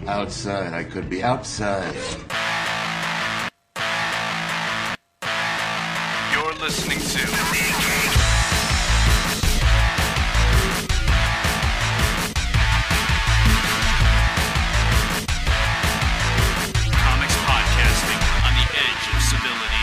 Outside, I could be outside. You're listening to Comics Podcasting on the edge of civility.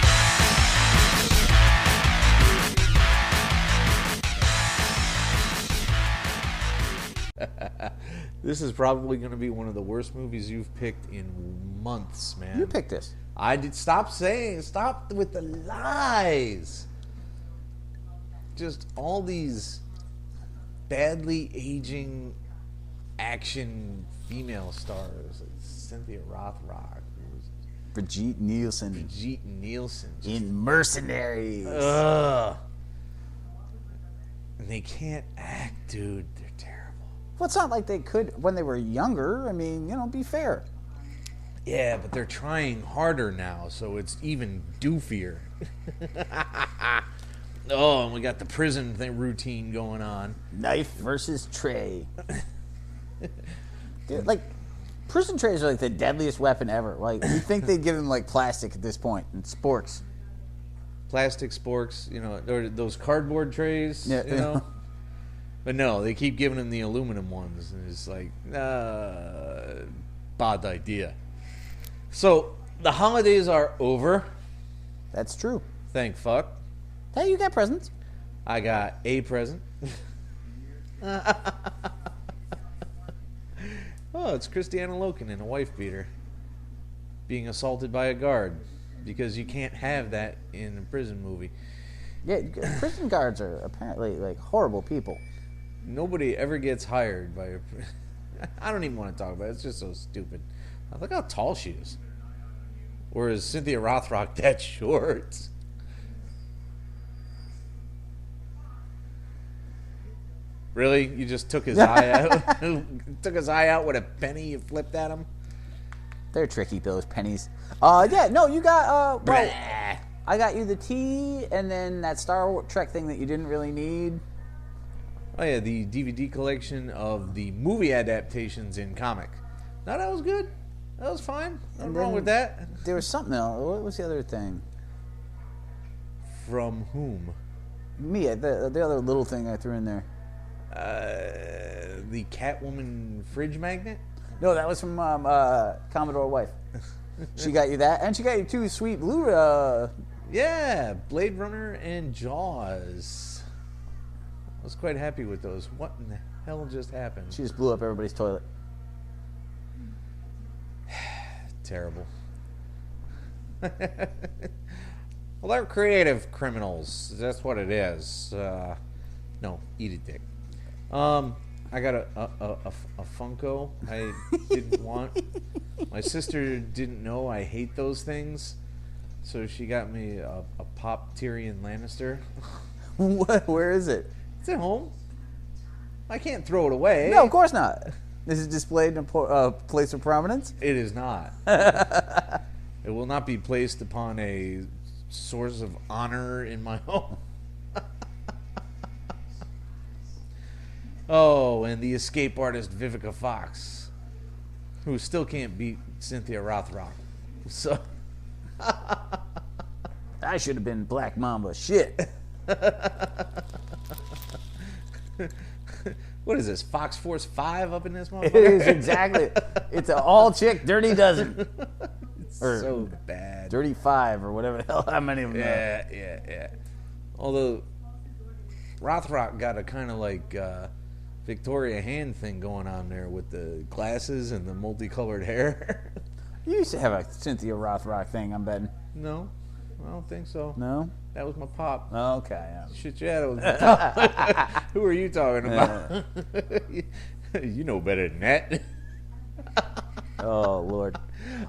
This is probably going to be one of the worst movies you've picked in months, man. You picked this. I did. Stop with the lies. Just all these badly aging action female stars. Like Cynthia Rothrock. Brigitte Nielsen. In Mercenaries. Ugh. And they can't act, dude. They're terrible. Well, it's not like they could when they were younger. I mean, be fair. Yeah, but they're trying harder now, so it's even doofier. Oh, and we got the prison routine going on. Knife versus tray. Dude, like, prison trays are like the deadliest weapon ever. Like, you think they'd give them like plastic at this point and sporks. Plastic sporks, or those cardboard trays, Yeah. But no, they keep giving them the aluminum ones, and it's like, bad idea. So, the holidays are over. That's true. Thank fuck. Hey, you got presents. I got a present. Oh, it's Christiana Loken in a wife beater being assaulted by a guard, because you can't have that in a prison movie. Yeah, prison guards are apparently like horrible people. Nobody ever gets hired by a... I don't even want to talk about it. It's just so stupid. Look how tall she is. Or is Cynthia Rothrock that short? Really? You just took his eye out? Took his eye out with a penny you flipped at him? They're tricky, those pennies. Yeah, no, you got, Blah. I got you the tea, and then that Star Trek thing that you didn't really need. Oh yeah, the DVD collection of the movie adaptations in comic. No, that was good. That was fine. Nothing wrong with that. There was something else. What was the other thing? From whom? Me, the other little thing I threw in there. The Catwoman fridge magnet? No, that was from Commodore Wife. She got you that, and she got you two sweet blue. Yeah, Blade Runner and Jaws. I was quite happy with those. What in the hell just happened? She just blew up everybody's toilet. Terrible. Well, they're creative criminals. That's what it is. No, eat it, dick. I got a Funko I didn't want. My sister didn't know I hate those things, so she got me a Pop Tyrion Lannister. What? Where is it? It's at home. I can't throw it away. No, of course not. This is displayed in a place of prominence? It is not. It will not be placed upon a source of honor in my home. Oh, and the escape artist Vivica Fox, who still can't beat Cynthia Rothrock. So I should have been Black Mamba. Shit. What is this, Fox Force 5 up in this motherfucker? It is, exactly. It's an all-chick Dirty Dozen. It's so bad. Dirty 5 or whatever the hell, how many of them are. Yeah. Although, Rothrock got a kind of like Victoria Hand thing going on there with the glasses and the multicolored hair. You used to have a Cynthia Rothrock thing, I'm betting. No, I don't think so. No? That was my pop. Okay, yeah. Shit, yeah, that was my pop. Who are you talking about? You know better than that. Oh, Lord.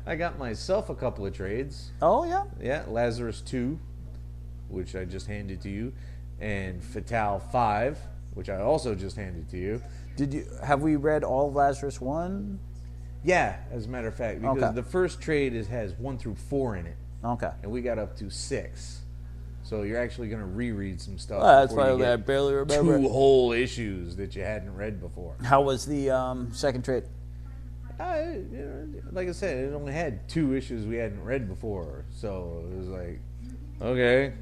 I got myself a couple of trades. Oh, yeah? Yeah, Lazarus 2, which I just handed to you, and Fatale 5, which I also just handed to you. Have we read all of Lazarus 1? Yeah, as a matter of fact, because Okay. the first trade has 1 through 4 in it. Okay. And we got up to 6. So you're actually going to reread some stuff. That's before you why I get barely remember. 2 whole issues that you hadn't read before. How was the second trade? like I said, it only had 2 issues we hadn't read before, so it was like, okay,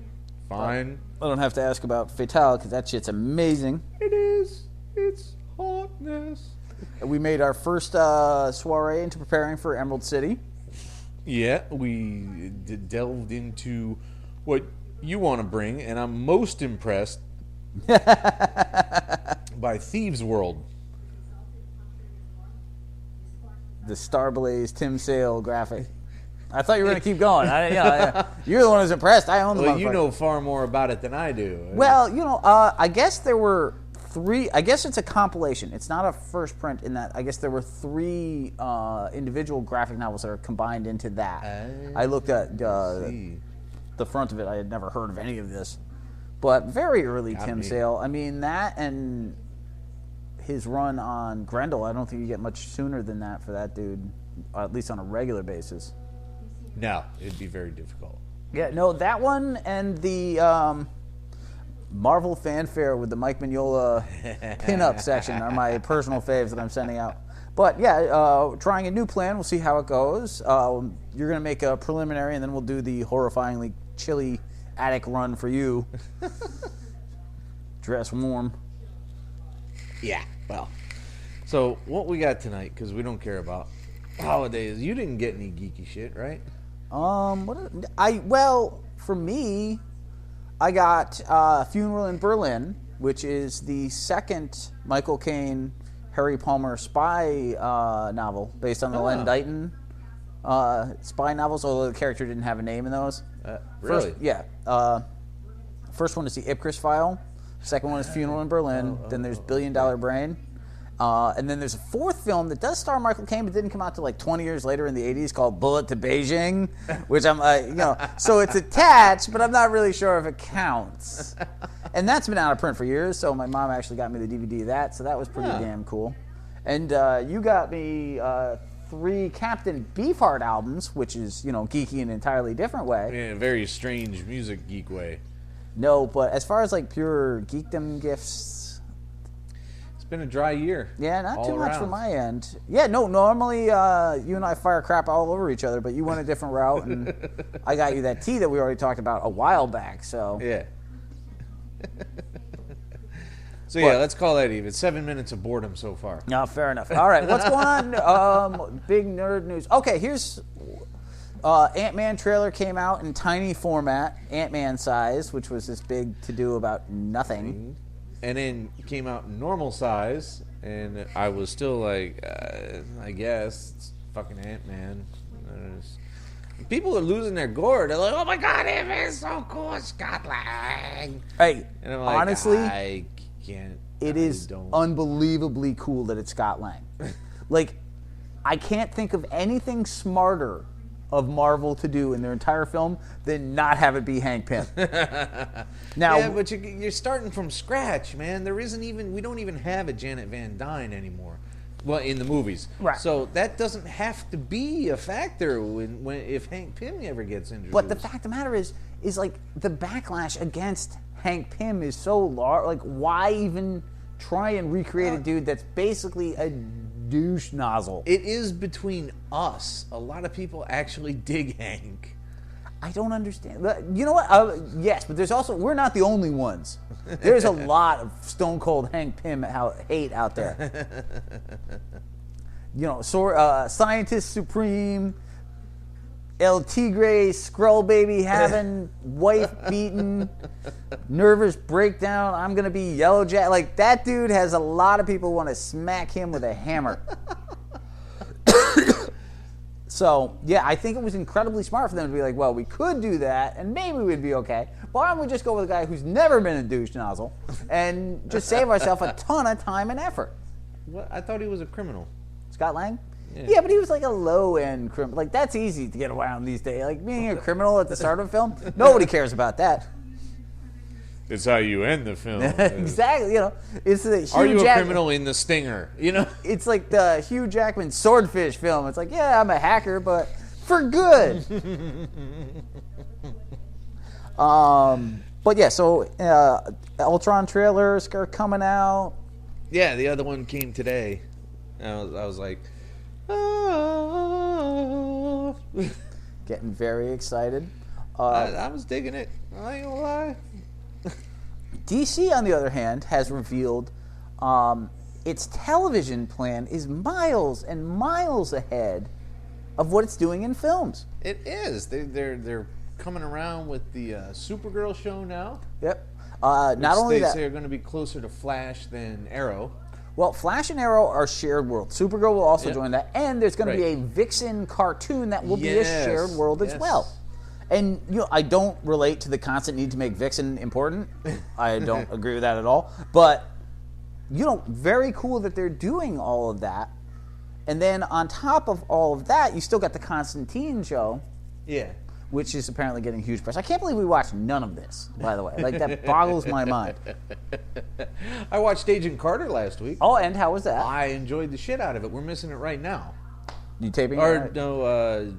fine. I don't have to ask about Fatale because that shit's amazing. It is. It's hotness. We made our first soiree into preparing for Emerald City. Yeah, we delved into what you want to bring, and I'm most impressed by Thieves' World. The Starblaze Tim Sale graphic. I thought you were going to keep going. You're the one who's impressed. I own the Well, you know far more about it than I do. Well, I guess there were 3. I guess it's a compilation. It's not a first print in that. I guess there were 3 individual graphic novels that are combined into that. I looked at the front of it. I had never heard of any of this. But very early Tim Sale. I mean, that and his run on Grendel, I don't think you get much sooner than that for that dude, at least on a regular basis. No, it'd be very difficult. Yeah, no, that one and the Marvel fanfare with the Mike Mignola pinup section are my personal faves that I'm sending out. But yeah, trying a new plan. We'll see how it goes. You're going to make a preliminary, and then we'll do the horrifyingly chilly attic run for you. Dress warm. Yeah, well. So what we got tonight, because we don't care about holidays. You didn't get any geeky shit, right? For me, I got Funeral in Berlin, which is the second Michael Caine, Harry Palmer spy novel based on the Len Dighton spy novels, although the character didn't have a name in those. Really? First one is the Ipcris File. Second one is Funeral in Berlin. Then there's Billion Dollar Brain. And then there's a 4th film that does star Michael Caine, but didn't come out till like 20 years later in the 80s called Bullet to Beijing, which I'm, so it's attached, but I'm not really sure if it counts. And that's been out of print for years, so my mom actually got me the DVD of that, so that was pretty damn cool. And you got me 3 Captain Beefheart albums, which is, geeky in an entirely different way. In a very strange music geek way. No, but as far as like pure geekdom gifts, it's been a dry year. Yeah, not too much from my end. Yeah, no, normally you and I fire crap all over each other, but you went a different route, and I got you that tea that we already talked about a while back, so. Yeah. So yeah, let's call that even. 7 minutes of boredom so far. No, fair enough. All right, what's going on? Big nerd news. Okay, here's Ant-Man trailer came out in tiny format, Ant-Man size, which was this big to-do about nothing. And then came out in normal size, and I was still like, I guess it's fucking Ant-Man. People are losing their gourd. They're like, oh my god, Ant-Man is so cool, Scott Lang. Hey, and I'm like, honestly, I can't. It is unbelievably cool that it's Scott Lang. Like, I can't think of anything smarter of Marvel to do in their entire film than not have it be Hank Pym. Now, yeah, but you're starting from scratch, man. We don't even have a Janet Van Dyne anymore. Well, in the movies, right? So that doesn't have to be a factor if Hank Pym ever gets introduced. But the fact of the matter is like the backlash against Hank Pym is so large. Like, why even try and recreate a dude that's basically a douche nozzle? It is between us. A lot of people actually dig Hank. I don't understand. You know what? Yes, but there's also, we're not the only ones. There's a lot of stone cold Hank Pym hate out there. Scientist Supreme, El Tigre, Skrull Baby having, wife beaten, nervous breakdown, I'm going to be Yellow Jack. Like, that dude has a lot of people want to smack him with a hammer. So, yeah, I think it was incredibly smart for them to be like, well, we could do that, and maybe we'd be okay. Why don't we just go with a guy who's never been a douche nozzle and just save ourselves a ton of time and effort? What? I thought he was a criminal. Scott Lang? Yeah, but he was like a low-end criminal. Like, that's easy to get around these days. Like, being a criminal at the start of a film, nobody cares about that. It's how you end the film. Exactly, it's the Hugh Are you Jack- a criminal in The Stinger? It's like the Hugh Jackman Swordfish film. It's like, yeah, I'm a hacker, but for good. But yeah, so Ultron trailers are coming out. Yeah, the other one came today. I was like, Getting very excited. I was digging it. I ain't gonna lie. DC, on the other hand, has revealed its television plan is miles and miles ahead of what it's doing in films. It is. They're coming around with the Supergirl show now. Yep. Not only they that, say are going to be closer to Flash than Arrow. well, Flash and Arrow are shared world. Supergirl will also Yep. join that, and there's going to be a Right. Vixen cartoon that will be a Yes. shared world as Yes. well. And I don't relate to the constant need to make Vixen important. I don't agree with that at all. But very cool that they're doing all of that. And then on top of all of that, you still got the Constantine show, Yeah. which is apparently getting huge press. I can't believe we watched none of this, by the way. Like, that boggles my mind. I watched Agent Carter last week. Oh, and how was that? I enjoyed the shit out of it. We're missing it right now. You taping it? Or right? no,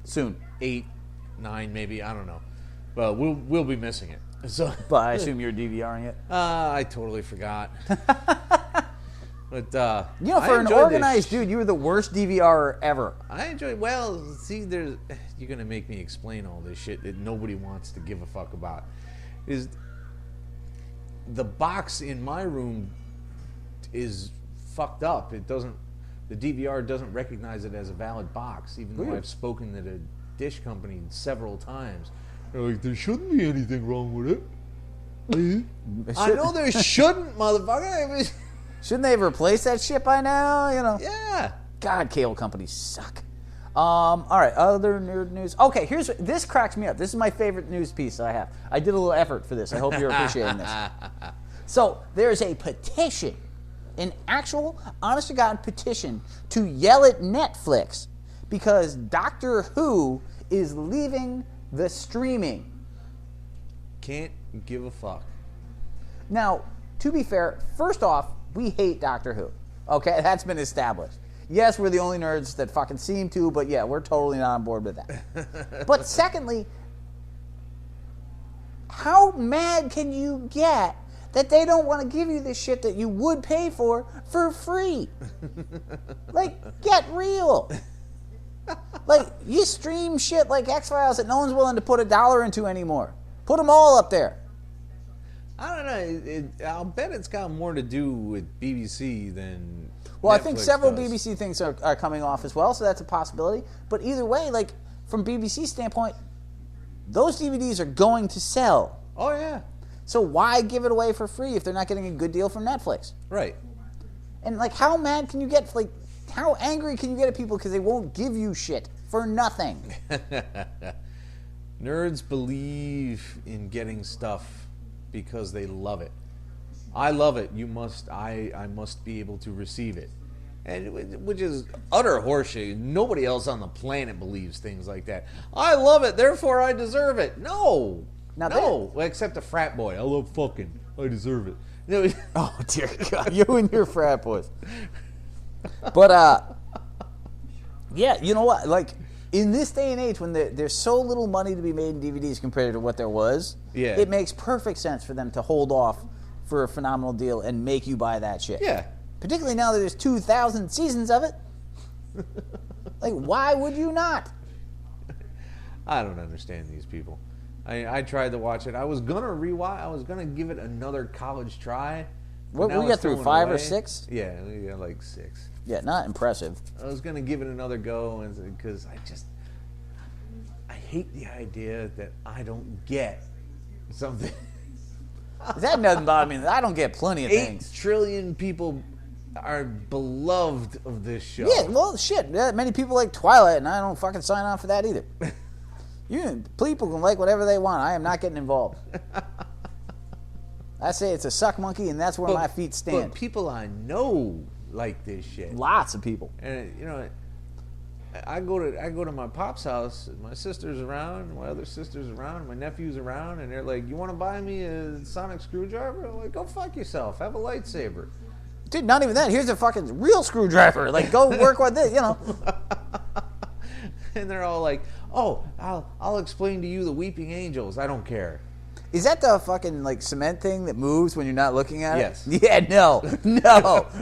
Soon. 8, 9 maybe. I don't know. But we'll be missing it. So But I assume you're DVRing it. I totally forgot. But For I an enjoyed organized this. dude, you were the worst DVR ever. I enjoy. Well, see, you're gonna make me explain all this shit that nobody wants to give a fuck about. Is the box in my room is fucked up? It doesn't. The DVR doesn't recognize it as a valid box, even though Weird. I've spoken to the dish company several times. They're like, there shouldn't be anything wrong with it. I know there shouldn't, motherfucker. Shouldn't they have replaced that shit by now? Yeah. God, cable companies suck. All right, other nerd news. Okay, this cracks me up. This is my favorite news piece I have. I did a little effort for this. I hope you're appreciating this. So there's a petition, an actual, honest-to-God petition to yell at Netflix because Doctor Who is leaving the streaming. Can't give a fuck. Now, to be fair, first off, we hate Doctor Who. Okay, that's been established. Yes, we're the only nerds that fucking seem to, but yeah, we're totally not on board with that. But secondly, how mad can you get that they don't want to give you this shit that you would pay for free? Like, get real. Like, you stream shit like X-Files that no one's willing to put $1 into anymore. Put them all up there. I don't know. I'll bet it's got more to do with BBC than. Well, I Netflix think several does. BBC things are coming off as well, so that's a possibility. But either way, like, from BBC's standpoint, those DVDs are going to sell. Oh yeah. So why give it away for free if they're not getting a good deal from Netflix? Right. And, like, how mad can you get? Like, how angry can you get at people because they won't give you shit for nothing? Nerds believe in getting stuff because they love it. I love it. I must be able to receive it, and which is utter horseshit. Nobody else on the planet believes things like that. I love it, therefore I deserve it. No, Now no, except a frat boy. I love fucking. I deserve it. No, Oh, dear God. You and your frat boys. But, yeah, you know what? Like, in this day and age when there's so little money to be made in DVDs compared to what there was, Yeah. it makes perfect sense for them to hold off for a phenomenal deal and make you buy that shit. Yeah. Particularly now that there's 2,000 seasons of it. Like, why would you not? I don't understand these people. I tried to watch it. I was gonna rewatch. I was gonna give it another college try. What, Now we it's got through going 5 or away. 6? Yeah, we got like 6. Yeah, not impressive. I was gonna give it another go, because I hate the idea that I don't get something. That doesn't bother me. I don't get plenty of 8 things. trillion people are beloved of this show. Yeah, well, shit. Many people like Twilight, and I don't fucking sign on for that either. People can like whatever they want. I am not getting involved. I say it's a suck monkey, and that's where my feet stand. But people I know like this shit. Lots of people. And I go to my pop's house. My sister's around, my other sister's around, my nephew's around, and they're like, "You want to buy me a sonic screwdriver?" I'm like, "Go fuck yourself. Have a lightsaber." Dude, not even that. Here's a fucking real screwdriver. Like, go work with this, And they're all like, "Oh, I'll explain to you the weeping angels. I don't care." Is that the fucking, like, cement thing that moves when you're not looking at Yes. it? Yeah, no.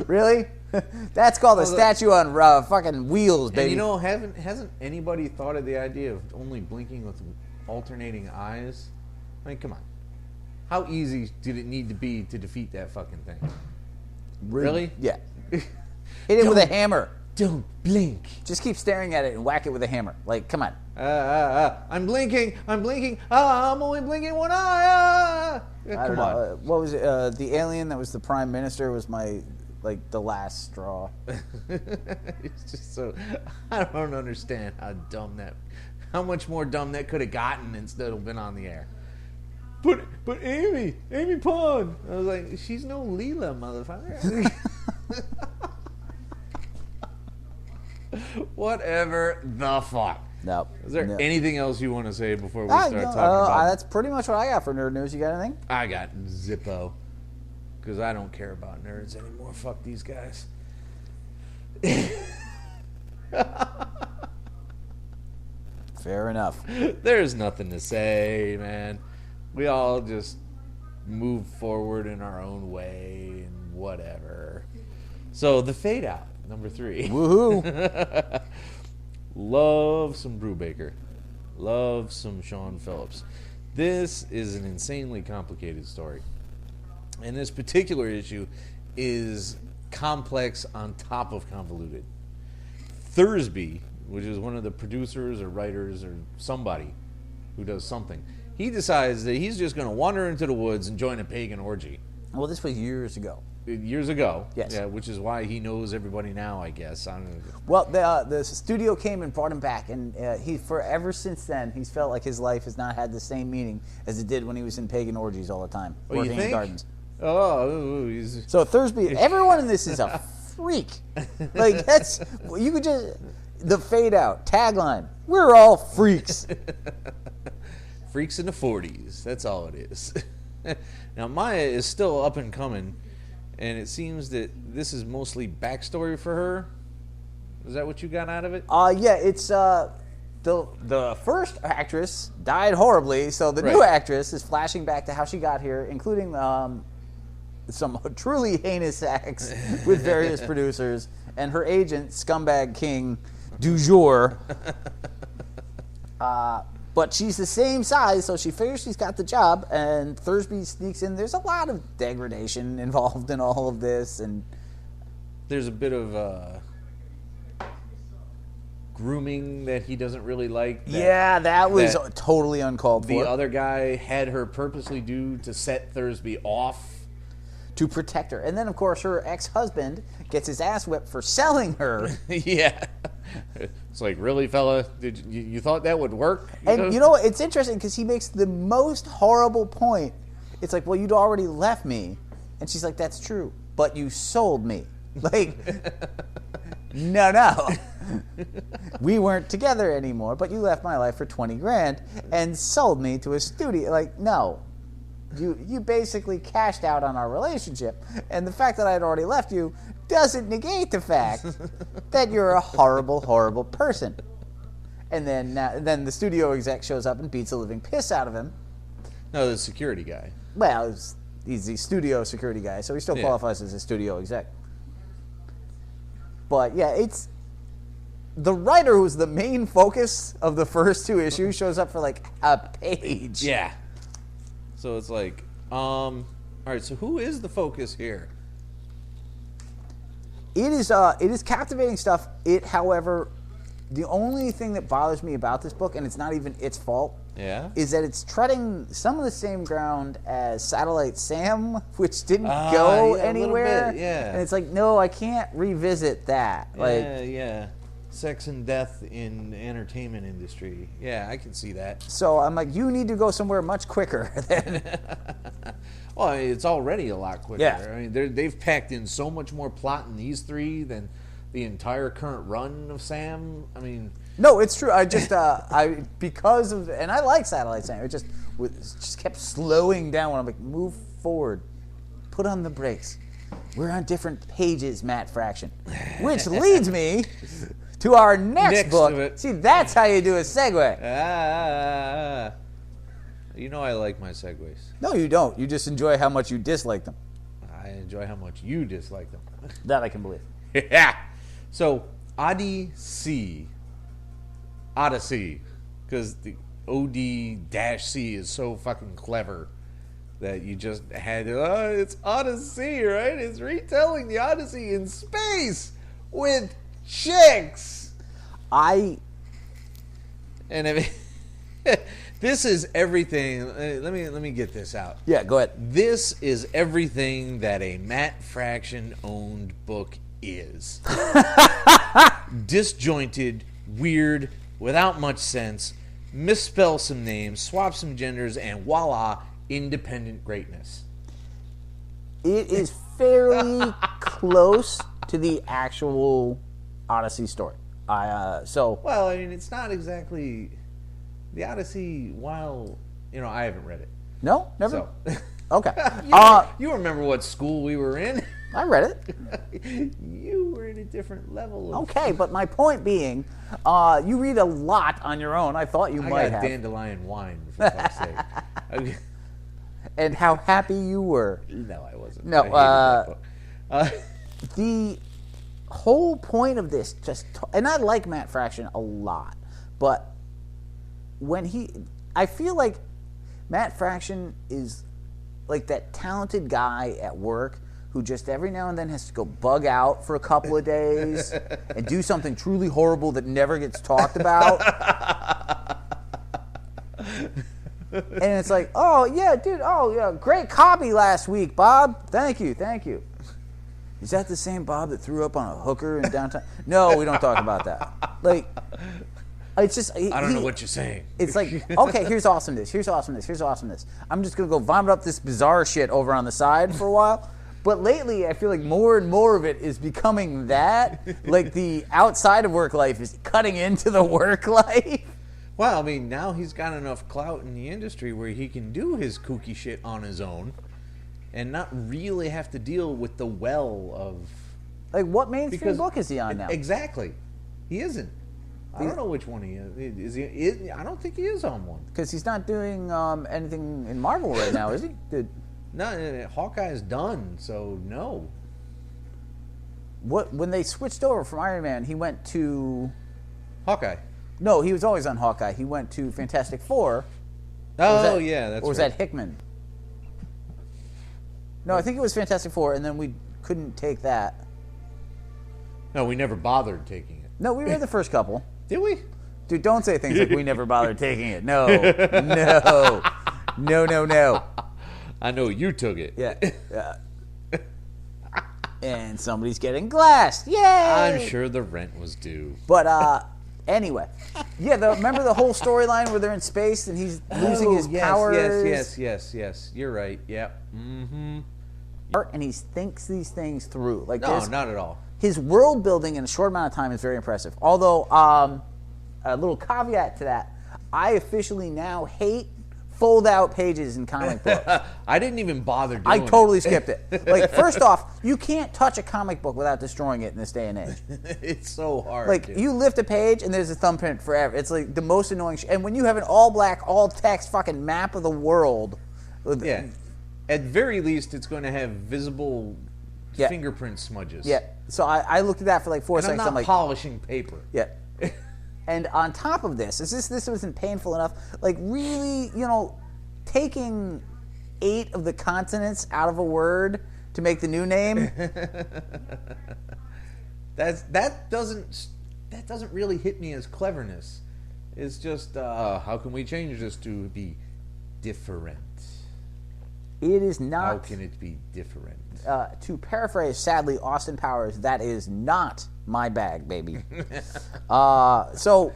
Really? That's called a statue on fucking wheels, baby. And you know, hasn't anybody thought of the idea of only blinking with alternating eyes? I mean, come on. How easy did it need to be to defeat that fucking thing? Really? Yeah. Hit it with a hammer. Don't blink. Just keep staring at it and whack it with a hammer. Like, come on. I'm blinking. I'm only blinking one eye. Come on. What was it? The alien that was the prime minister was the last straw. It's just so, I don't understand how much more dumb that could have gotten instead of been on the air. But Amy Pond. I was like, she's no Leela, motherfucker. Whatever the fuck. No. Is there anything else you want to say before we start talking about? That's pretty much what I got for nerd news. You got anything? I got Zippo. Because I don't care about nerds anymore. Fuck these guys. Fair enough. There's nothing to say, man. We all just move forward in our own way and whatever. So, the fade out, number 3. Woohoo. Love some Brubaker. Love some Sean Phillips. This is an insanely complicated story. And this particular issue is complex on top of convoluted. Thursby, which is one of the producers or writers or somebody who does something, he decides that he's just going to wander into the woods and join a pagan orgy. Well, this was years ago. Years ago. Yes. Yeah, which is why he knows everybody now, I guess. I don't know. Well, the studio came and brought him back, and he ever since then, he's felt like his life has not had the same meaning as it did when he was in pagan orgies all the time, working in gardens. Oh, so Thursby, everyone in this is a freak. Like, that's, you could just, the fade out, tagline, we're all freaks. Freaks in the 40s, that's all it is. Now, Maya is still up and coming, and it seems that this is mostly backstory for her. Is that what you got out of it? Yeah, it's, the first actress died horribly, so the new actress is flashing back to how she got here, including, some truly heinous acts with various producers, and her agent, scumbag king du jour. But she's the same size, so she figures she's got the job, and Thursby sneaks in. There's a lot of degradation involved in all of this, and there's a bit of grooming that he doesn't really like. That was totally uncalled for. The other guy had her purposely do to set Thursby off. To protect her. And then, of course, her ex-husband gets his ass whipped for selling her. Yeah. It's like, really, fella? Did you thought that would work? You know what? It's interesting because he makes the most horrible point. It's like, well, you'd already left me. And she's like, that's true. But you sold me. Like, no. We weren't together anymore, but you left my life for $20,000 and sold me to a studio. Like, no. You basically cashed out on our relationship, and the fact that I had already left you doesn't negate the fact that you're a horrible, horrible person. And then the studio exec shows up and beats the living piss out of him. No, the security guy. Well, he's the studio security guy, so he still qualifies as a studio exec. But yeah, it's the writer who's the main focus of the first 2 issues shows up for like a page. Yeah. So it's like, all right, so who is the focus here? It is captivating stuff. However, the only thing that bothers me about this book, and it's not even its fault, is that it's treading some of the same ground as Satellite Sam, which didn't go anywhere. A little bit, and it's like, no, I can't revisit that. Yeah. Sex and death in entertainment industry. Yeah, I can see that. So I'm like, you need to go somewhere much quicker than... Well, it's already a lot quicker. Yeah. I mean, they've packed in so much more plot in these 3 than the entire current run of Sam. I mean... No, it's true. I just, because of... And I like Satellite Sam. It just kept slowing down when I'm like, move forward. Put on the brakes. We're on different pages, Matt Fraction. Which leads me... to our next book. See, that's how you do a segue. You know I like my segues. No, you don't. You just enjoy how much you dislike them. I enjoy how much you dislike them. That I can believe. Yeah. So ODY-C, because the OD-C is so fucking clever that you just had it's Odyssey, right? It's retelling the Odyssey in space with chicks. And I mean, this is everything. Let me get this out. Yeah, go ahead. This is everything that a Matt Fraction owned book is. Disjointed, weird, without much sense. Misspell some names, swap some genders, and voila, independent greatness. It is fairly close to the actual Odyssey story. Well, I mean, it's not exactly the Odyssey. While I haven't read it. No, never. So. Okay. You remember what school we were in? I read it. You were in a different level. Okay, but my point being, you read a lot on your own. I thought you might have. I got dandelion wine, for fuck's sake. And how happy you were. No, I wasn't. No, I hated the whole point of this, and I like Matt Fraction a lot, but I feel like Matt Fraction is like that talented guy at work who just every now and then has to go bug out for a couple of days and do something truly horrible that never gets talked about. And it's like, oh, yeah, dude, oh, yeah, great copy last week, Bob. Thank you. Is that the same Bob that threw up on a hooker in downtown? No, we don't talk about that. Like, it's just... I don't know what you're saying. It's like, okay, here's awesomeness. I'm just going to go vomit up this bizarre shit over on the side for a while. But lately, I feel like more and more of it is becoming that. Like, the outside of work life is cutting into the work life. Well, I mean, now he's got enough clout in the industry where he can do his kooky shit on his own and not really have to deal with the well of... Like, what mainstream book is he on now? Exactly. He isn't. I don't know which one he is. I don't think he is on one. Because he's not doing anything in Marvel right now, is he? No, Hawkeye's done, so no. When they switched over from Iron Man, he went to... Hawkeye. No, he was always on Hawkeye. He went to Fantastic Four. Oh, yeah, that's right. Or was that Hickman? No, I think it was Fantastic Four, and then we couldn't take that. No, we never bothered taking it. No, we read the first couple. Did we? Dude, don't say things like we never bothered taking it. No. No. I know you took it. Yeah. And somebody's getting glassed. Yay! I'm sure the rent was due. But, anyway. Yeah, remember the whole storyline where they're in space and he's losing his powers? Yes. You're right. Yep. Mm-hmm. And he thinks these things through. Like, no, not at all. His world building in a short amount of time is very impressive. Although, a little caveat to that, I officially now hate fold-out pages in comic books. I didn't even bother doing it. I totally skipped it. Like, first off, you can't touch a comic book without destroying it in this day and age. It's so hard. Like, dude. you lift a page and there's a thumbprint forever. It's like the most annoying shit. And when you have an all-black, all-text fucking map of the world... Yeah. At very least, it's going to have visible fingerprint smudges. Yeah. So I looked at that for like 4 and seconds. I'm not like, polishing paper. Yeah. And on top of this wasn't painful enough. Like, really, taking 8 of the consonants out of a word to make the new name. that doesn't really hit me as cleverness. It's just how can we change this to be different? It is not. How can it be different? To paraphrase, sadly, Austin Powers, that is not my bag, baby. So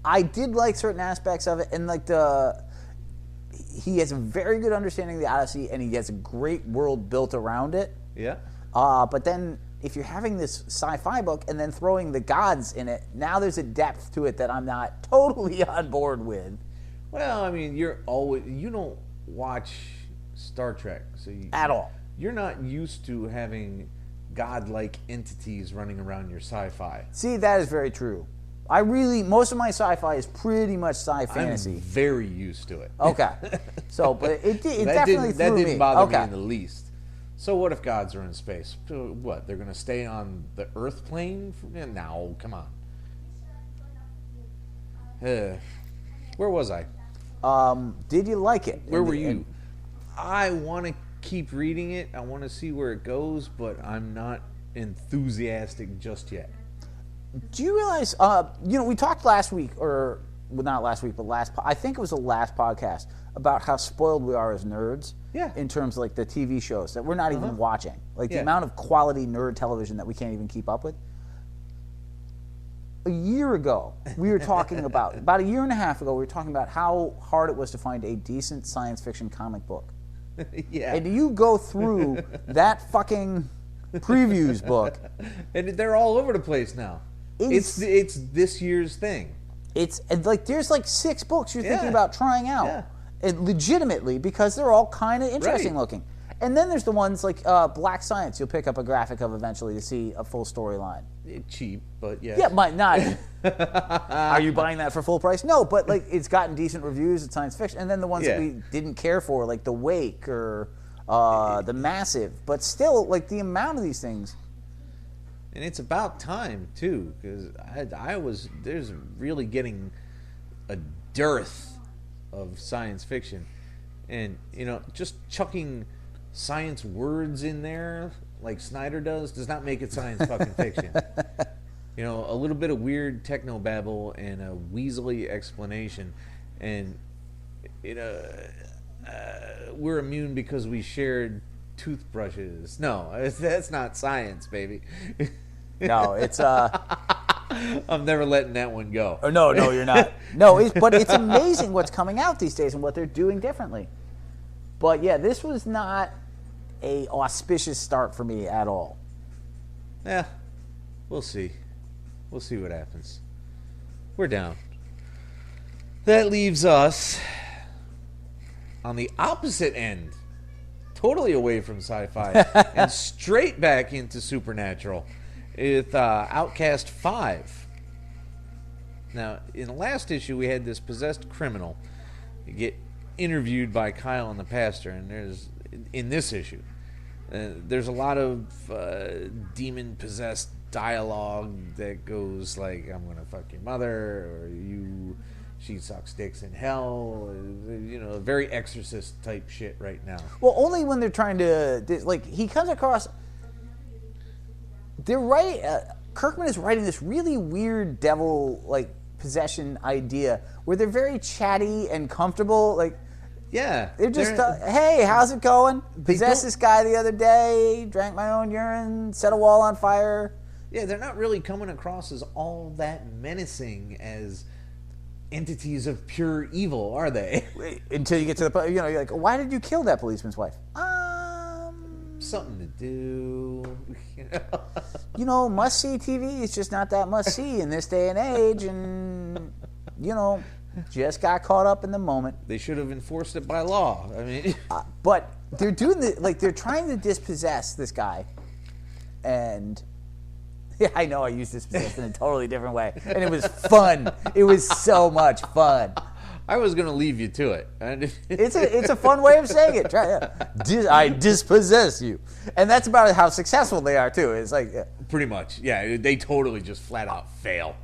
I did like certain aspects of it, and like he has a very good understanding of the Odyssey, and he has a great world built around it. Yeah. But then if you're having this sci-fi book and then throwing the gods in it, now there's a depth to it that I'm not totally on board with. Well, I mean, you don't watch Star Trek, so at all. You're not used to having godlike entities running around your sci-fi. See, that is very true. Most of my sci-fi is pretty much sci-fantasy. I'm very used to it. Okay. So, but it definitely threw me. That didn't bother me in the least. So what if gods are in space? What, they're going to stay on the Earth plane? No, come on. Where was I? Did you like it? Where were you? I want to keep reading it. I want to see where it goes, but I'm not enthusiastic just yet. Do you realize, we talked last week, or well, not last week, but I think it was the last podcast, about how spoiled we are as nerds. Yeah. In terms of like the TV shows that we're not even watching. Like the amount of quality nerd television that we can't even keep up with. A year ago, we were talking about a year and a half ago, we were talking about how hard it was to find a decent science fiction comic book. Yeah. And you go through that fucking previews book. And they're all over the place now. It's this year's thing. It's like there's like 6 books you're thinking about trying out. Yeah. And legitimately, because they're all kind of interesting looking. And then there's the ones like Black Science you'll pick up a graphic of eventually to see a full storyline. Cheap, but yes. Yeah, might not. Are you buying that for full price? No, but like it's gotten decent reviews. It's science fiction. And then the ones that we didn't care for, like The Wake or The Massive. But still, like the amount of these things. And it's about time, too, because there's really getting a dearth of science fiction. And, just chucking science words in there like Snyder does not make it science fucking fiction. A little bit of weird technobabble and a weaselly explanation. And, we're immune because we shared toothbrushes. No, that's not science, baby. No, it's I'm never letting that one go. Oh, no, you're not. No, but it's amazing what's coming out these days and what they're doing differently. But yeah, this was not a auspicious start for me at all. Yeah, we'll see. We'll see what happens. We're down. That leaves us on the opposite end, totally away from sci-fi and straight back into supernatural. With OUTCAST 5. Now, in the last issue, we had this possessed criminal get interviewed by Kyle and the pastor, and in this issue, there's a lot of demon-possessed dialogue that goes like, I'm going to fuck your mother, or she sucks dicks in hell, very exorcist type shit right now. Well, only when they're trying to, like, he comes across... They're right. Kirkman is writing this really weird devil like possession idea where they're very chatty and comfortable. Like, yeah, they're just hey, how's it going? Possessed this guy the other day. Drank my own urine. Set a wall on fire. Yeah, they're not really coming across as all that menacing as entities of pure evil, are they? Until you get to the you're like, why did you kill that policeman's wife? Something to do. Must-see TV is just not that must-see in this day and age, and, just got caught up in the moment. They should have enforced it by law. I mean... but they're doing they're trying to dispossess this guy, and... Yeah, I know I used dispossess in a totally different way, and it was fun. It was so much fun. I was going to leave you to it. It's a fun way of saying it. I dispossess you. And that's about how successful they are, too. It's like... Pretty much. Yeah, they totally just flat out fail.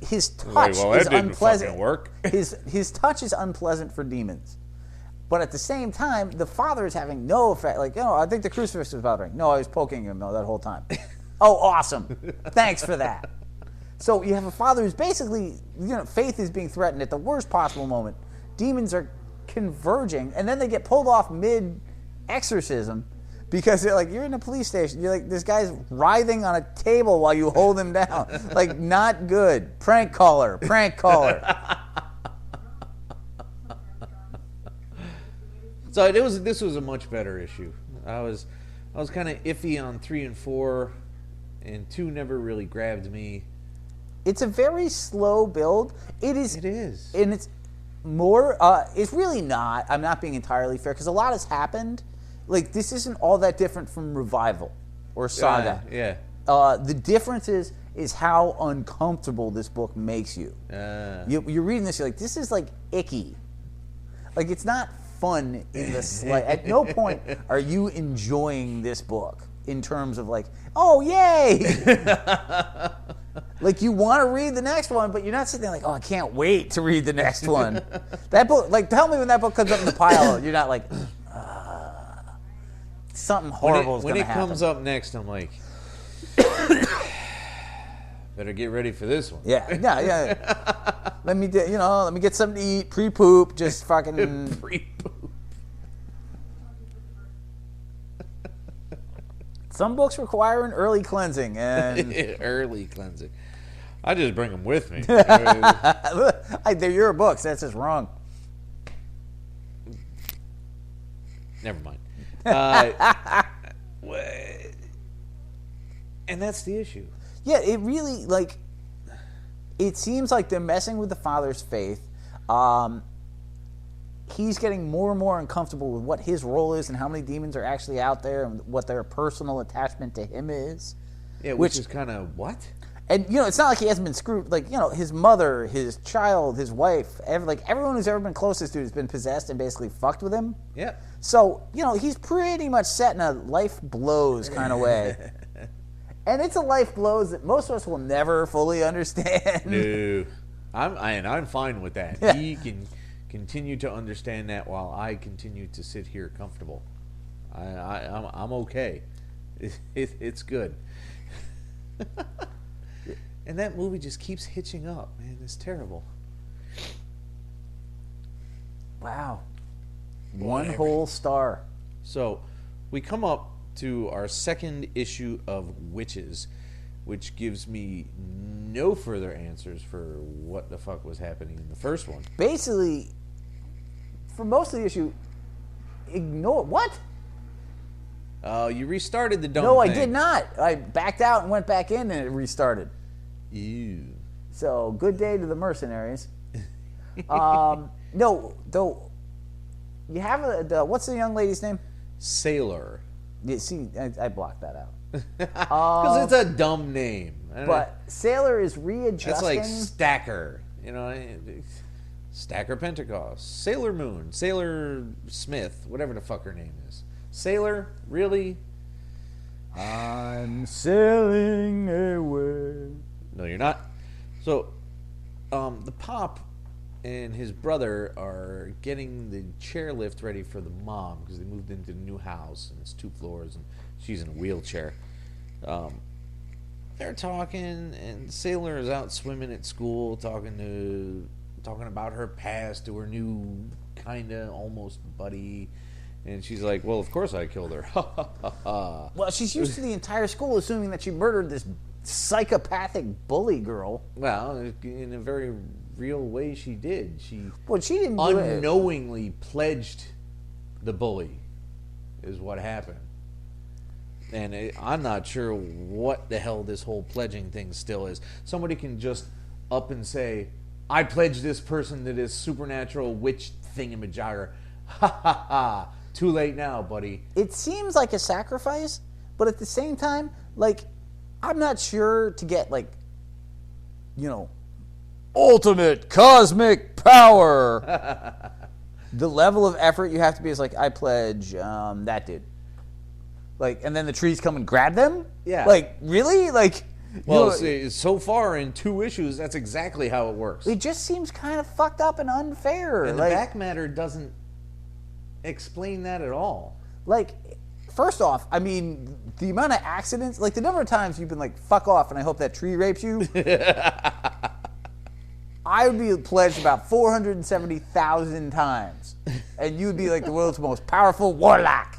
His touch is unpleasant. Work. His touch is unpleasant for demons. But at the same time, the father is having no effect. Like, I think the crucifix was bothering. No, I was poking him that whole time. Oh, awesome. Thanks for that. So you have a father who's basically, faith is being threatened at the worst possible moment. Demons are converging, and then they get pulled off mid-exorcism because they're like, you're in a police station. You're like, this guy's writhing on a table while you hold him down. Like, not good. Prank caller. So this was a much better issue. I was kind of iffy on 3 and 4, and 2 never really grabbed me. It's a very slow build. It is. And it's more, it's really not. I'm not being entirely fair because a lot has happened. Like, this isn't all that different from Revival or Saga. Yeah. The difference is how uncomfortable this book makes you. You're reading this, you're like, this is like icky. Like, it's not fun in the slight. At no point are you enjoying this book in terms of like, oh yay! Like you want to read the next one, but you're not sitting there like, oh, I can't wait to read the next one. That book, like, tell me when that book comes up in the pile, you're not like, something horrible is going to happen. When it comes up next, I'm like, better get ready for this one. Yeah. Let me get something to eat, pre-poop, just fucking Pre-poop. Some books require an early cleansing, and Early cleansing. I just bring them with me. they're your books. That's just wrong. Never mind. And that's the issue. Yeah, it really, like, it seems like they're messing with the father's faith. He's getting more and more uncomfortable with what his role is and how many demons are actually out there and what their personal attachment to him is. Yeah, which is kind of what? And, it's not like he hasn't been screwed. Like, his mother, his child, his wife, everyone who's ever been closest to has been possessed and basically fucked with him. Yeah. So, he's pretty much set in a life blows kind of way. And it's a life blows that most of us will never fully understand. No. I'm fine with that. Yeah. He can continue to understand that while I continue to sit here comfortable. I'm okay. It's good. And that movie just keeps hitching up, man. It's terrible. Wow. One whole star. So, we come up to our second issue of Witches, which gives me no further answers for what the fuck was happening in the first one. Basically, for most of the issue, ignore... What? You restarted the dome No, thing. I did not. I backed out and went back in and it restarted. Ew. So, good day to the mercenaries. No, though, you have what's the young lady's name? Sailor. You see, I blocked that out. Because it's a dumb name. But Sailor is readjusting. That's like Stacker. Stacker Pentecost. Sailor Moon. Sailor Smith. Whatever the fuck her name is. Sailor? Really? I'm sailing away. No, you're not. So, the Pop and his brother are getting the chairlift ready for the mom because they moved into the new house and it's 2 floors and she's in a wheelchair. They're talking and Sailor is out swimming at school talking about her past to her new kinda almost buddy. And she's like, well, of course I killed her. Well, she's used to the entire school assuming that she murdered this psychopathic bully girl. Well, in a very real way, she did. She didn't do it. unknowingly pledged the bully, is what happened. And I'm not sure what the hell this whole pledging thing still is. Somebody can just up and say, I pledge this person to this supernatural witch thingamajigger. Ha ha ha. Too late now, buddy. It seems like a sacrifice, but at the same time, like, I'm not sure to get, like, ultimate cosmic power. The level of effort you have to be is like, I pledge that dude. Like, and then the trees come and grab them? Yeah. Like, really? Like, well, so far in 2 issues, that's exactly how it works. it just seems kind of fucked up and unfair. And like, the back matter doesn't explain that at all. Like, first off, I mean, the amount of accidents, like the number of times you've been like, fuck off, and I hope that tree rapes you. I would be pledged about 470,000 times. And you would be like the world's most powerful warlock.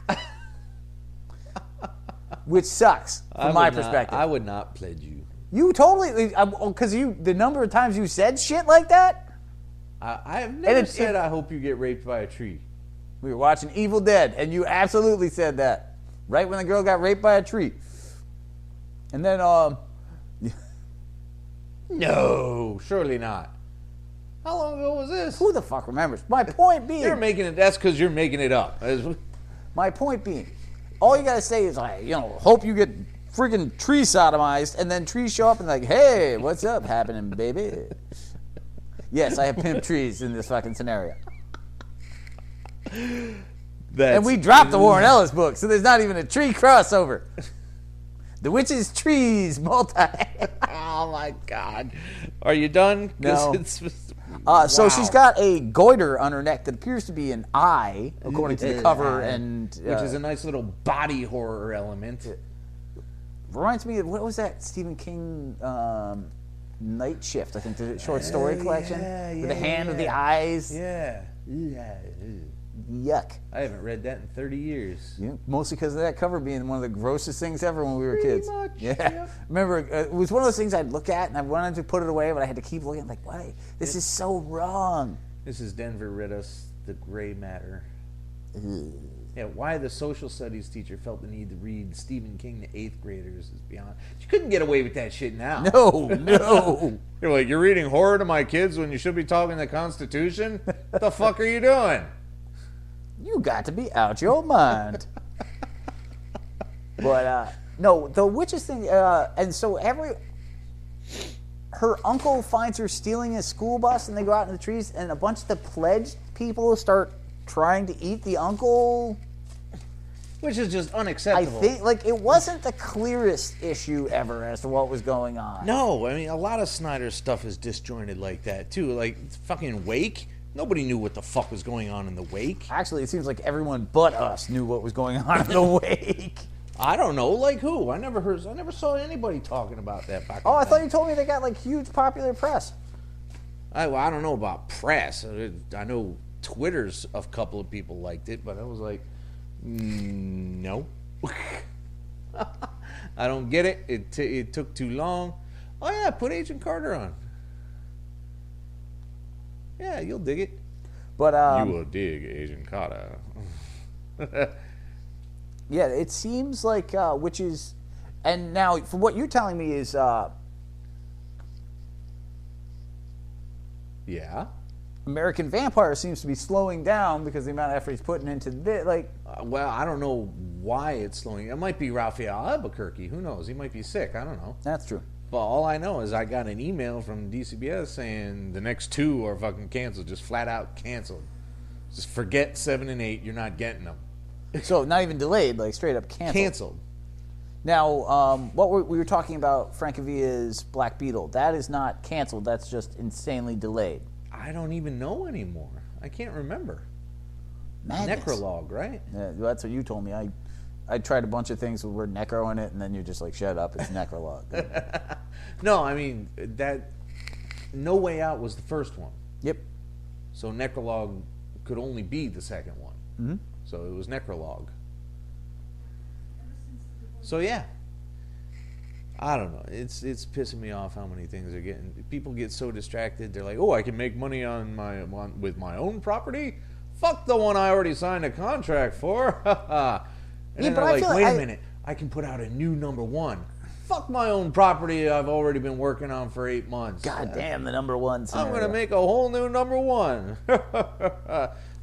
Which sucks, from my perspective. I would not pledge you. You totally, because the number of times you said shit like that. I have never said I hope you get raped by a tree. We were watching Evil Dead, and you absolutely said that. Right when the girl got raped by a tree. And then, No, surely not. How long ago was this? Who the fuck remembers? My point being... That's because you're making it up. My point being, all you gotta say is, like, hope you get friggin' tree sodomized, and then trees show up and like, hey, what's up happening, baby? Yes, I have pimp trees in this fucking scenario. And we dropped the Warren Ellis book, so there's not even a tree crossover. The Witches Trees multi. Oh my God. Are you done? 'Cause No. So she's got a goiter on her neck that appears to be an eye, according to the cover, and which is a nice little body horror element. Reminds me of, what was that Stephen King Night Shift? I think the short story collection with the hand with the eyes. Yeah. Yuck. I haven't read that in 30 years. Yeah, mostly because of that cover being one of the grossest things ever when we were kids. Much, yeah. Remember, it was one of those things I'd look at and I wanted to put it away, but I had to keep looking. Like, why? This is so wrong. This is Denver read us The Gray Matter. Yeah, why the social studies teacher felt the need to read Stephen King to 8th graders is beyond. You couldn't get away with that shit now. No. You're like, you're reading horror to my kids when you should be talking the Constitution? What the fuck are you doing? You got to be out your mind. But, no, the witches thing, and so her uncle finds her stealing a school bus and they go out in the trees and a bunch of the pledged people start trying to eat the uncle. Which is just unacceptable. I think, like, it wasn't the clearest issue ever as to what was going on. No, I mean, a lot of Snyder's stuff is disjointed like that, too. Like, fucking Wake. Nobody knew what the fuck was going on in the Wake. Actually, it seems like everyone but us knew what was going on in the Wake. I don't know, like who? I never saw anybody talking about that back. Oh, I thought you told me they got like huge popular press. I don't know about press. I know Twitter's a couple of people liked it, but I was like, no. I don't get it. It took too long. Oh yeah, put Agent Carter on. Yeah, you'll dig it. But you will dig Agent Carter. Yeah, it seems like witches, and now from what you're telling me is, yeah, American Vampire seems to be slowing down because of the amount of effort he's putting into this. Like, well, I don't know why it's slowing. It might be Raphael Albuquerque. Who knows? He might be sick. I don't know. That's true. But all I know is I got an email from DCBS saying the next 2 are fucking canceled, just flat out canceled. Just forget 7 and 8. You're not getting them. So not even delayed, like straight up canceled. Canceled. Now, what we were talking about, Francovia's Black Beetle, that is not canceled. That's just insanely delayed. I don't even know anymore. I can't remember. Madness. Necrolog, right? Yeah, that's what you told me. I tried a bunch of things with the word necro in it, and then you're just like, shut up, it's Necrolog. No, I mean, that No Way Out was the first one. Yep. So Necrolog could only be the second one. Mm-hmm. So it was Necrolog. So yeah. I don't know. It's pissing me off how many things are getting. People get so distracted. They're like, "Oh, I can make money with my own property. Fuck the one I already signed a contract for." And then they're like, "Wait a minute. I can put out a new number 1. Fuck my own property I've already been working on for 8 months. God damn the number 1 scenario. I'm gonna make a whole new number 1.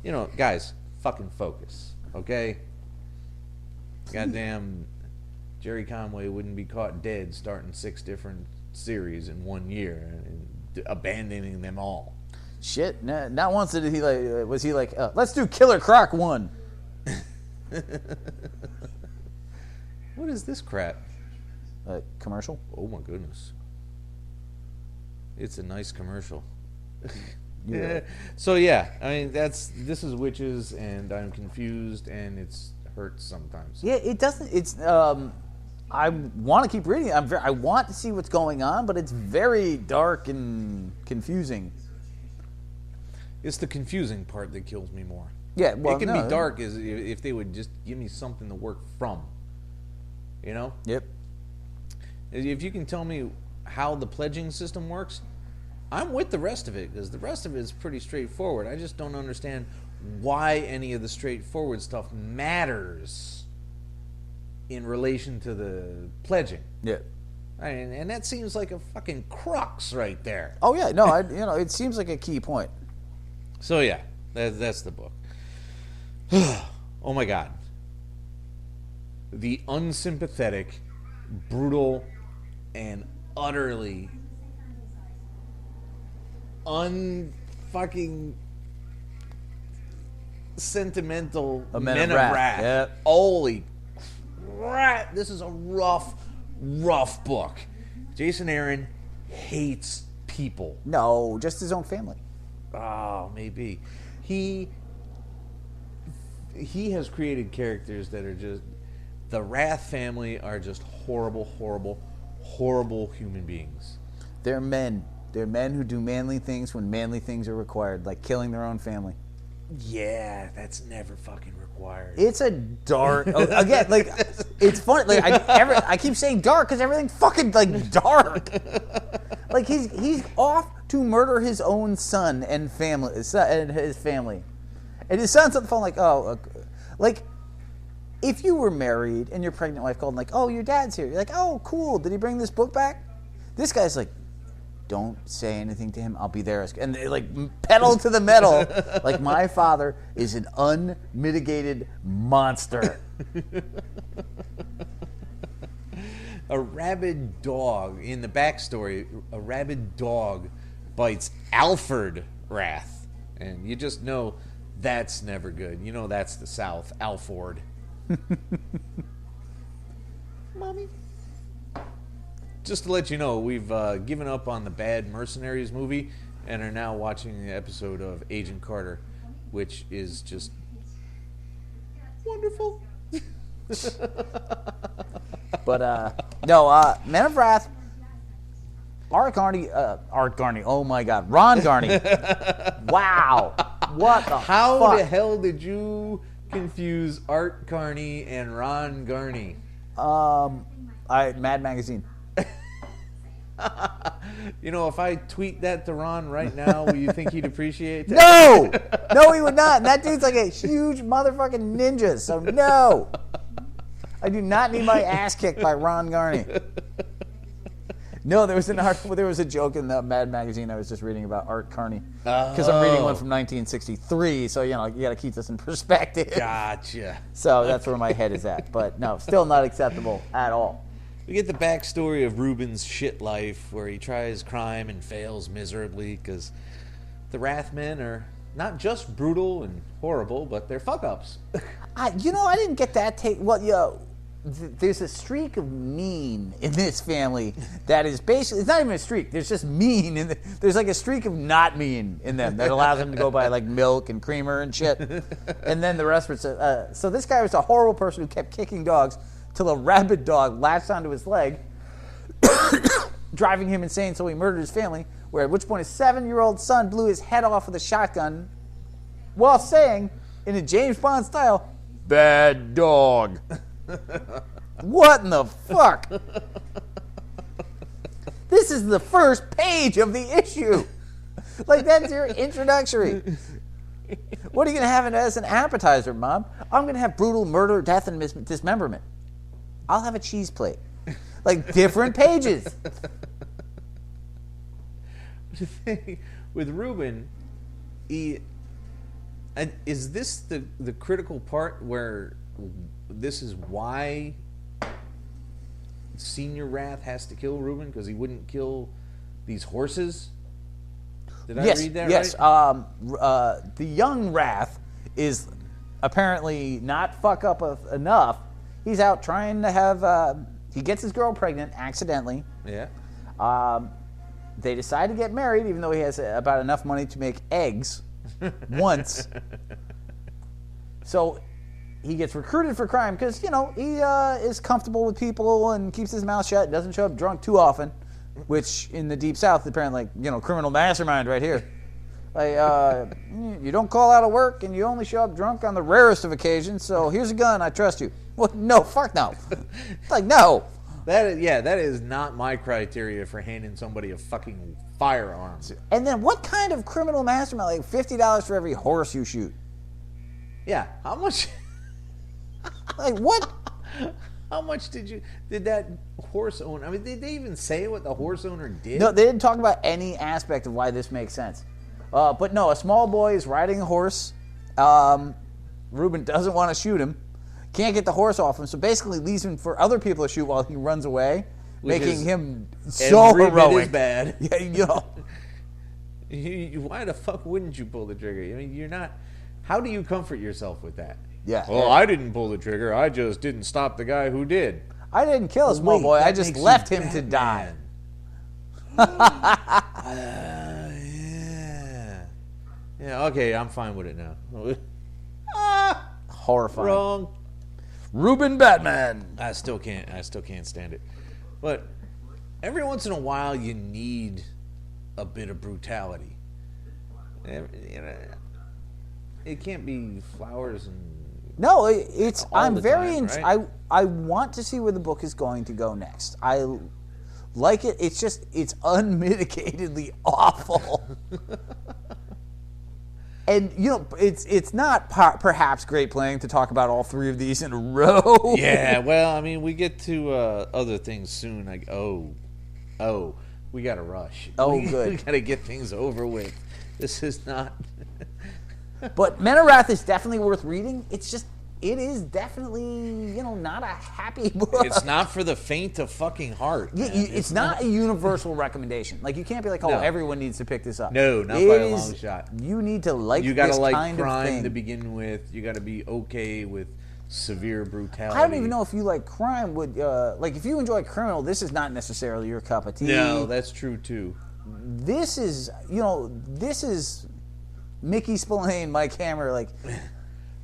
You know, guys, fucking focus, okay? Goddamn. Jerry Conway wouldn't be caught dead starting 6 different series in 1 year and abandoning them all. Shit, not once did he like. Was he like, let's do Killer Croc 1? What is this crap? Commercial? Oh my goodness. It's a nice commercial. Yeah. So yeah, I mean this is Witches, and I'm confused, and it hurts sometimes. Yeah, it doesn't. It's I want to keep reading. I want to see what's going on, but it's very dark and confusing. It's the confusing part that kills me more. Yeah, well, it can be dark as if they would just give me something to work from. You know? Yep. If you can tell me how the pledging system works, I'm with the rest of it, because the rest of it is pretty straightforward. I just don't understand why any of the straightforward stuff matters in relation to the pledging. Yeah. I mean, and that seems like a fucking crux right there. Oh yeah, no, it seems like a key point. So yeah, that's the book. Oh my God. The unsympathetic, brutal, and utterly unfucking sentimental A Men of Wrath. Yep. Holy crap. This is a rough book. Jason Aaron hates people. No, just his own family. Oh, maybe. He has created characters that are just... The Rath family are just horrible human beings. They're men. They're men who do manly things when manly things are required, like killing their own family. Yeah, that's never fucking required. It's a dark... again, like, it's funny. Like, I keep saying dark because everything's fucking, like, dark. Like, he's off to murder his own son and family, and his family. And his son's on the phone like, oh... Like, if you were married and your pregnant wife called and like, oh, your dad's here. You're like, oh, cool. Did he bring this book back? This guy's like, don't say anything to him. I'll be there. And they like pedal to the metal. Like, my father is an unmitigated monster. A rabid dog, in the backstory, a rabid dog bites Alfred Rath. And you just know that's never good. You know that's the South. Alford. Mommy. Just to let you know, we've given up on the Bad Mercenaries movie and are now watching the episode of Agent Carter, which is just wonderful. But no, Men of Wrath. Art Garney, oh my God, Ron Garney. Wow, what the How fuck? the hell did you confuse Art Carney and Ron Garney? Mad Magazine. You know, if I tweet that to Ron right now, will you think he'd appreciate that? No, he would not. And that dude's like a huge motherfucking ninja. So no, I do not need my ass kicked by Ron Garney. No, there was a joke in the Mad Magazine I was just reading about Art Carney. Because I'm reading one from 1963, so, you know, you got to keep this in perspective. Gotcha. So that's where my head is at. But no, still not acceptable at all. We get the backstory of Ruben's shit life, where he tries crime and fails miserably, because the Rath men are not just brutal and horrible, but they're fuck-ups. I didn't get that take. Well, there's a streak of mean in this family that is basically, it's not even a streak, there's just mean there's like a streak of not mean in them that allows them to go by like milk and creamer and shit. And then the rest of it, so this guy was a horrible person who kept kicking dogs till a rabid dog latched onto his leg, driving him insane, so he murdered his family, where at which point his 7-year-old son blew his head off with a shotgun while saying, in a James Bond style, "Bad dog." What in the fuck? This is the first page of the issue. Like, that's your introductory. What are you going to have it as an appetizer, Mom? I'm going to have brutal murder, death, and dismemberment. I'll have a cheese plate. Like, different pages. The thing with Ruben, is this the critical part where this is why Senior Rath has to kill Ruben, because he wouldn't kill these horses? Did I read that right? Yes. The young Rath is apparently not fuck up enough. He's out trying to have... he gets his girl pregnant accidentally. Yeah. They decide to get married, even though he has about enough money to make eggs once. So he gets recruited for crime because, you know, he is comfortable with people and keeps his mouth shut, doesn't show up drunk too often, which in the Deep South, apparently, like, you know, criminal mastermind right here. Like, you don't call out of work and you only show up drunk on the rarest of occasions, so here's a gun, I trust you. Well, no, fuck no. Like, no. That is not my criteria for handing somebody a fucking firearm. And then what kind of criminal mastermind? Like $50 for every horse you shoot. Yeah, how much? Like, what? How much did that horse owner? I mean, did they even say what the horse owner did? No, they didn't talk about any aspect of why this makes sense. But no, a small boy is riding a horse. Ruben doesn't want to shoot him. Can't get the horse off him, so basically leaves him for other people to shoot while he runs away, making him so heroic. Is bad. Yeah, you know. Why the fuck wouldn't you pull the trigger? I mean, you're not. How do you comfort yourself with that? Yeah. Well, I didn't pull the trigger. I just didn't stop the guy who did. I didn't kill a small Wait, boy. I that just makes you left him to die. Yeah. Yeah, okay, I'm fine with it now. Horrifying. Wrong. Reuben Batman. I still can't stand it. But every once in a while you need a bit of brutality. You know, it can't be flowers and No, it's. all I'm the very. time, right? I want to see where the book is going to go next. I like it. It's just it's unmitigatedly awful. And you know, it's not perhaps great playing to talk about all three of these in a row. Yeah, well, I mean, we get to other things soon. Like, we got to rush. Oh, good. We got to get things over with. This is not. But Men of Wrath is definitely worth reading. It's just, it is definitely, you know, not a happy book. It's not for the faint of fucking heart. Yeah, it's not a universal recommendation. Like, you can't be like, oh, No. everyone needs to pick this up. No, not It by a is- long shot. You need to like You got this to like kind of crime thing. to begin with. You got to be okay with severe brutality. I don't even know if you like crime. Would like if you enjoy criminal, this is not necessarily your cup of tea. No, that's true too. This is, you know, this is Mickey Spillane, Mike Hammer, like,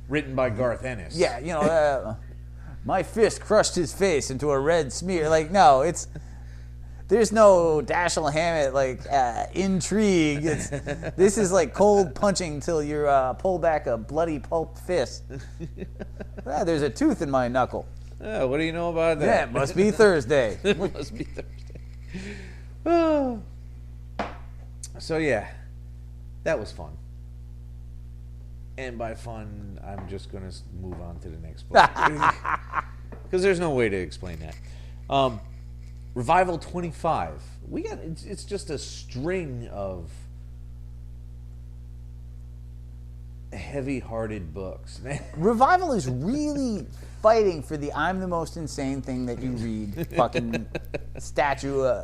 Written by Garth Ennis. yeah, you know, my fist crushed his face into a red smear. Like, no, there's no Dashiell Hammett, like, intrigue. This is like cold punching till you pull back a bloody pulp fist. There's a tooth in my knuckle. What do you know about that? Yeah, it must be Thursday. It must be Thursday. Oh. So yeah, that was fun. And by fun, I'm just going to move on to the next book. Because there's no way to explain that. Revival 25. It's just a string of heavy-hearted books. Revival is really fighting for the I'm the most insane thing that you read fucking statue.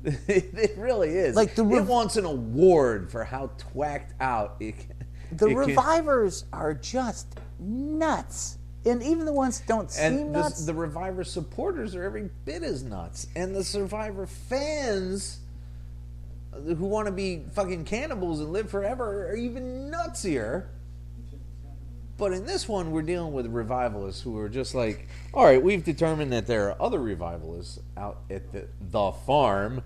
It really is. Like it wants an award for how twacked out it can. The revivers are just nuts. And even the ones that don't seem nuts. The Reviver supporters are every bit as nuts. And the Survivor fans who want to be fucking cannibals and live forever are even nutsier. But in this one, we're dealing with revivalists who are just like, all right, we've determined that there are other revivalists out at the farm.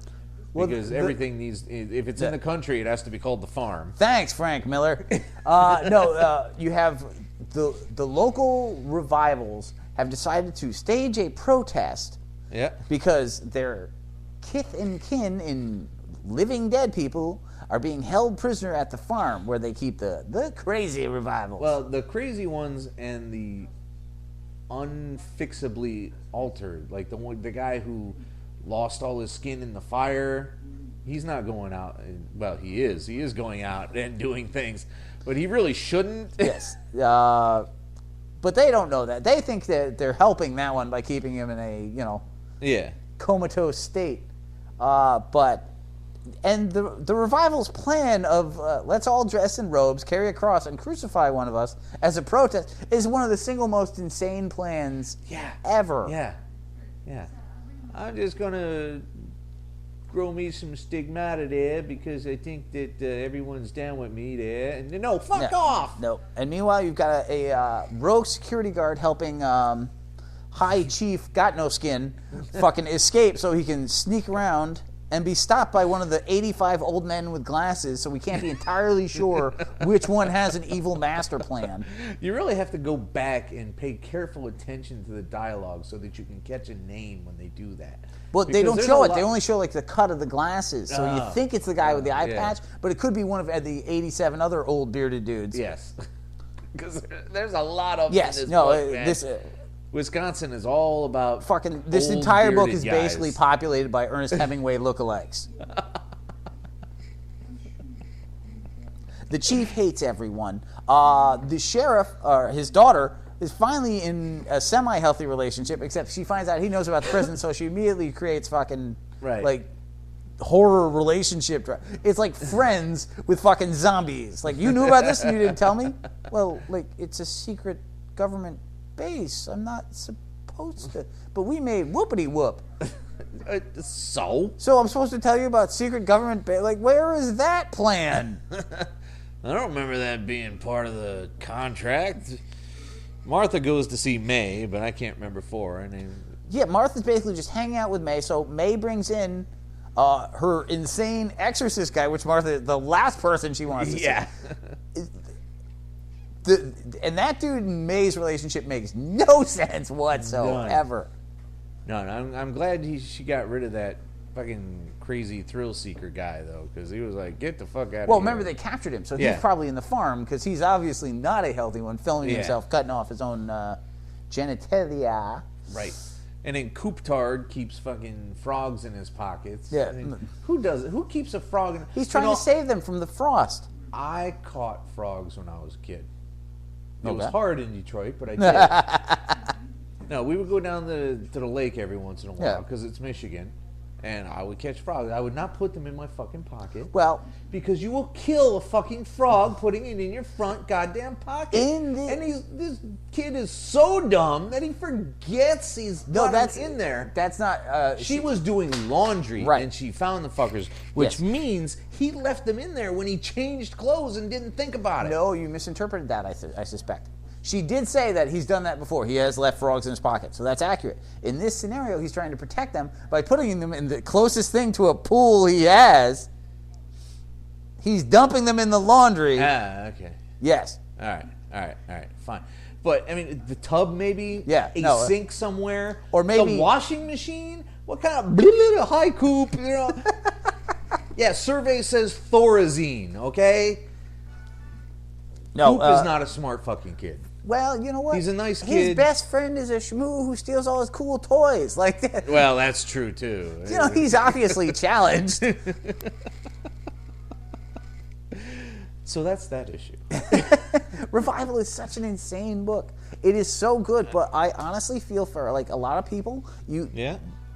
Because everything needs, if it's in the country, it has to be called the farm. Thanks, Frank Miller. You have the local revivals have decided to stage a protest. Yeah. Because their kith and kin in living dead people are being held prisoner at the farm where they keep the crazy revivals. Well, the crazy ones and the unfixably altered, like the guy who lost all his skin in the fire, he's not going out. Well, he is going out and doing things, but he really shouldn't. Yes. But they don't know that. They think that they're helping that one by keeping him in a, comatose state. And the revival's plan of let's all dress in robes, carry a cross, and crucify one of us as a protest is one of the single most insane plans ever. Yeah. I'm just going to grow me some stigmata there because I think that everyone's down with me there. And no, fuck off! No. And meanwhile, you've got a rogue security guard helping High Chief Got No Skin fucking escape so he can sneak around and be stopped by one of the 85 old men with glasses, so we can't be entirely sure which one has an evil master plan. You really have to go back and pay careful attention to the dialogue so that you can catch a name when they do that. Well, they don't show it. They only show like the cut of the glasses, so you think it's the guy with the eye patch, but it could be one of the 87 other old bearded dudes. Yes. Because there's a lot of them in this book, man. Wisconsin is all about fucking. This entire book is basically populated by Ernest Hemingway lookalikes. The chief hates everyone. The sheriff, or his daughter, is finally in a semi-healthy relationship, except she finds out he knows about the prison, so she immediately creates fucking like horror relationship. It's like Friends with fucking zombies. Like, you knew about this and you didn't tell me? Well, like, it's a secret government base. I'm not supposed to. But we made whoopity whoop. So I'm supposed to tell you about secret government base? Like, where is that plan? I don't remember that being part of the contract. Martha goes to see May, but I can't remember for her. Yeah, Martha's basically just hanging out with May. So May brings in her insane exorcist guy, which Martha, the last person she wants to see. And that dude and May's relationship makes no sense whatsoever. No, I'm glad she got rid of that fucking crazy thrill seeker guy, though, because he was like, get the fuck out of here. Well, remember, they captured him, so he's probably in the farm, because he's obviously not a healthy one, filming himself cutting off his own genitalia. Right. And then Cooptard keeps fucking frogs in his pockets. Yeah. I mean, who does it? Who keeps a frog in... He's trying to save them from the frost. I caught frogs when I was a kid. It Okay. was hard in Detroit, but I did. No, we would go down to the lake every once in a while because it's Michigan, and I would catch frogs. I would not put them in my fucking pocket. Well, because you will kill a fucking frog putting it in your front goddamn pocket. And this kid is so dumb that he forgets he's got it in there. That's not... she was doing laundry, and she found the fuckers, which means he left them in there when he changed clothes and didn't think about it. No, you misinterpreted that, I suspect. She did say that he's done that before. He has left frogs in his pocket, so that's accurate. In this scenario, he's trying to protect them by putting them in the closest thing to a pool he has. He's dumping them in the laundry. Ah, okay. Yes. All right, fine. But, I mean, the tub maybe? Yeah. A sink somewhere? Or maybe... The washing machine? What kind of... Hi, Coop, you know? Yeah, survey says Thorazine, okay? No, Coop is not a smart fucking kid. Well, you know what? He's a nice kid. His best friend is a shmoo who steals all his cool toys. Like that. Well, that's true, too. You know, he's obviously challenged. So that's that issue. Revival is such an insane book. It is so good, but I honestly feel for, like, a lot of people, you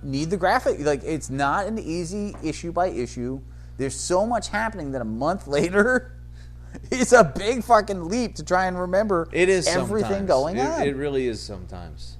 need the graphic. Like, it's not an easy issue by issue. There's so much happening that a month later... It's a big fucking leap to try and remember everything going on. It really is sometimes.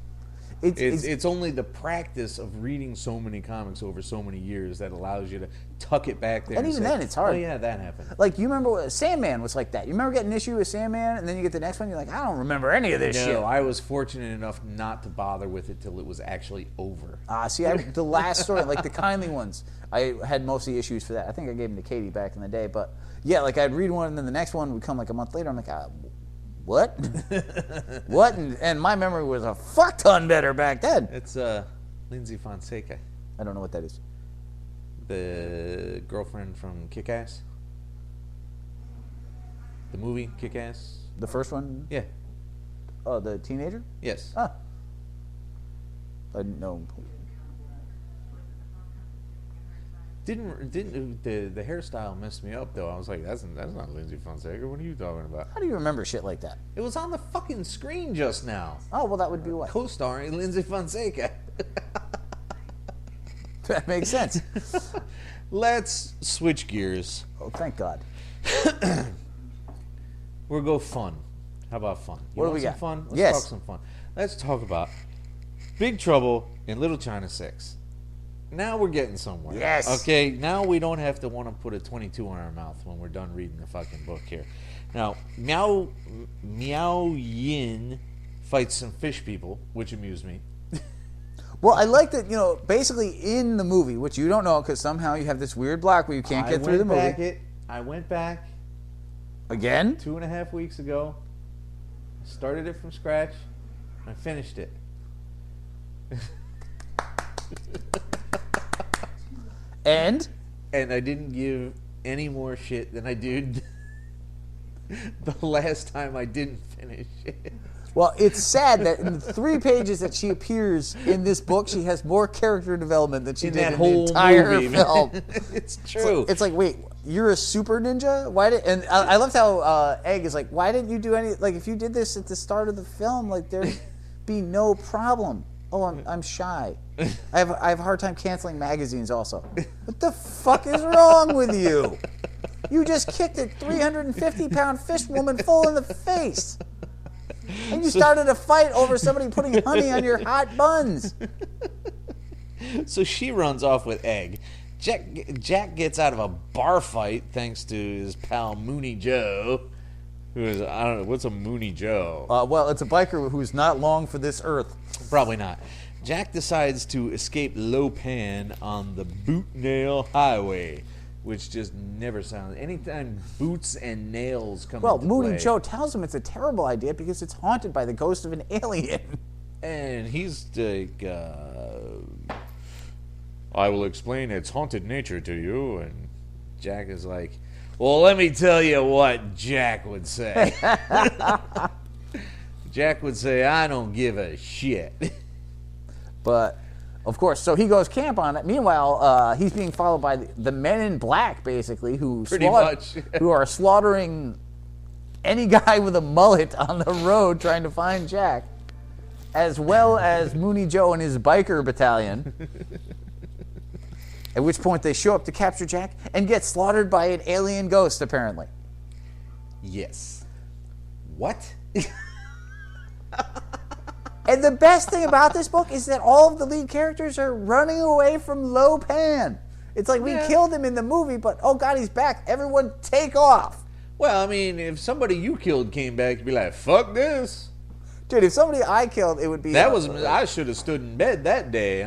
It's only the practice of reading so many comics over so many years that allows you to tuck it back there. And even then, it's hard. Oh, yeah, that happened. Like, you remember Sandman was like that. You remember getting an issue with Sandman, and then you get the next one, you're like, I don't remember any of this shit. No, I was fortunate enough not to bother with it till it was actually over. See, the last story, like the kindly ones, I had most of the issues for that. I think I gave them to Katie back in the day, but yeah, like I'd read one, and then the next one would come like a month later. I'm like, what? What? And my memory was a fuck ton better back then. It's Lindsay Fonseca. I don't know what that is. The girlfriend from Kick-Ass. The movie Kick-Ass. The first one? Yeah. Oh, the teenager? Yes. Ah. I didn't know. Didn't the hairstyle messed me up though? I was like, that's not Lindsay Fonseca. What are you talking about? How do you remember shit like that? It was on the fucking screen just now. Oh, well, that would be what? Co-starring Lindsay Fonseca. That makes sense. Let's switch gears. Oh, thank God. We'll go fun. How about fun? What do we got? Fun? Let's talk some fun. Let's talk about Big Trouble in Little China 6. Now we're getting somewhere. Yes. Okay, now we don't have to want to put a 22 in our mouth when we're done reading the fucking book here. Now, Miao Yin fights some fish people, which amused me. Well, I like that, basically in the movie, which you don't know because somehow you have this weird block where you can't get through the movie. I went back. Again? 2.5 weeks ago. Started it from scratch. I finished it. And I didn't give any more shit than I did the last time I didn't finish it. Well, it's sad that in the 3 pages that she appears in this book, she has more character development than she did in the entire film. It's true. It's like, wait, you're a super ninja? And I loved how Egg is like, why didn't you do any? Like, if you did this at the start of the film, like there'd be no problem. Oh, I'm shy. I have a hard time canceling magazines also. What the fuck is wrong with you? You just kicked a 350-pound fish woman full in the face. And you started a fight over somebody putting honey on your hot buns. So she runs off with Egg. Jack gets out of a bar fight thanks to his pal Mooney Joe. Who is, I don't know, what's a Mooney Joe? Well, it's a biker who's not long for this earth. Probably not. Jack decides to escape Lopan on the Boot Nail Highway, which just never sounds. Anytime boots and nails come into Mooney play, Joe tells him it's a terrible idea because it's haunted by the ghost of an alien. and he's like, I will explain its haunted nature to you. And Jack is like, well, let me tell you what Jack would say. Jack would say, I don't give a shit. But, of course, so he goes camp on it. Meanwhile, he's being followed by the men in black, basically, who are slaughtering any guy with a mullet on the road trying to find Jack, as well as Mooney Joe and his biker battalion. At which point they show up to capture Jack and get slaughtered by an alien ghost, apparently. Yes. What? And the best thing about this book is that all of the lead characters are running away from Lopan. It's like, we killed him in the movie, but oh god, he's back. Everyone take off. Well, I mean, if somebody you killed came back, you'd be like, fuck this. Dude, if somebody I killed, it would be... I should have stood in bed that day.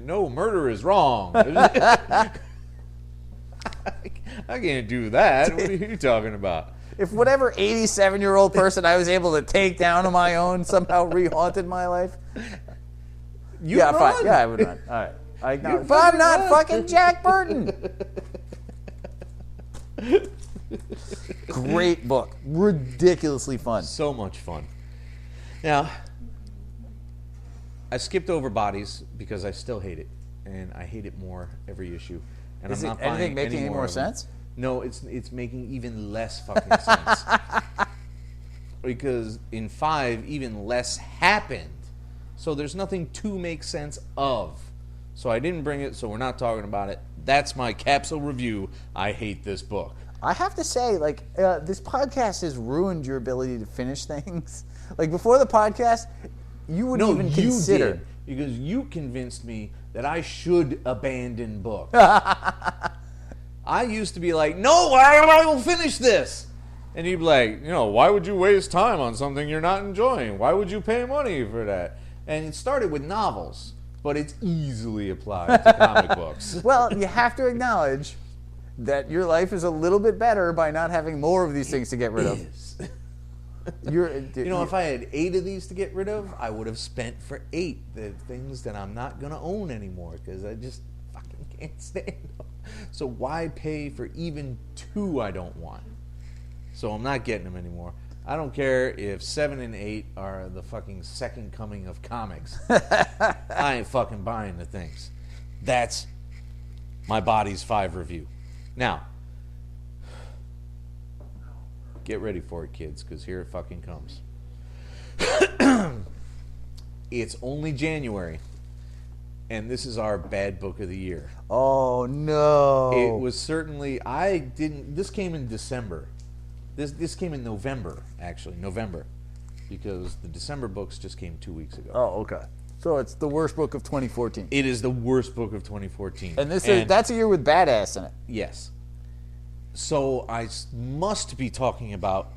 No, murder is wrong. I can't do that. What are you talking about? If whatever 87-year-old person I was able to take down on my own somehow re-haunted my life... Fine. Yeah, I would run. All right. But I'm not fucking Jack Burton. Great book. Ridiculously fun. So much fun. Now, I skipped over Bodies because I still hate it, and I hate it more every issue. And Is I'm not anything buying making any more sense? No, it's making even less fucking sense. Because in 5, even less happened. So there's nothing to make sense of. So I didn't bring it, so we're not talking about it. That's my capsule review. I hate this book. I have to say, this podcast has ruined your ability to finish things. Like, before the podcast, you wouldn't even consider. Did, because you convinced me that I should abandon books. I used to be like, no, I will finish this. And you'd be like, why would you waste time on something you're not enjoying? Why would you pay money for that? And it started with novels, but it's easily applied to comic books. Well, you have to acknowledge that your life is a little bit better by not having more of these things to get rid of. If I had 8 of these to get rid of, I would have spent for 8 the things that I'm not going to own anymore because I just fucking can't stand them. So why pay for even 2 I don't want? So I'm not getting them anymore. I don't care if 7 and 8 are the fucking second coming of comics. I ain't fucking buying the things. That's my Body's 5 review. Now, get ready for it, kids, because here it fucking comes. It's only January, and this is our bad book of the year. Oh, no. It was certainly... This came in December. This came in November, actually. November. Because the December books just came 2 weeks ago. Oh, okay. So it's the worst book of 2014. It is the worst book of 2014. And that's a year with badass in it. Yes. So I must be talking about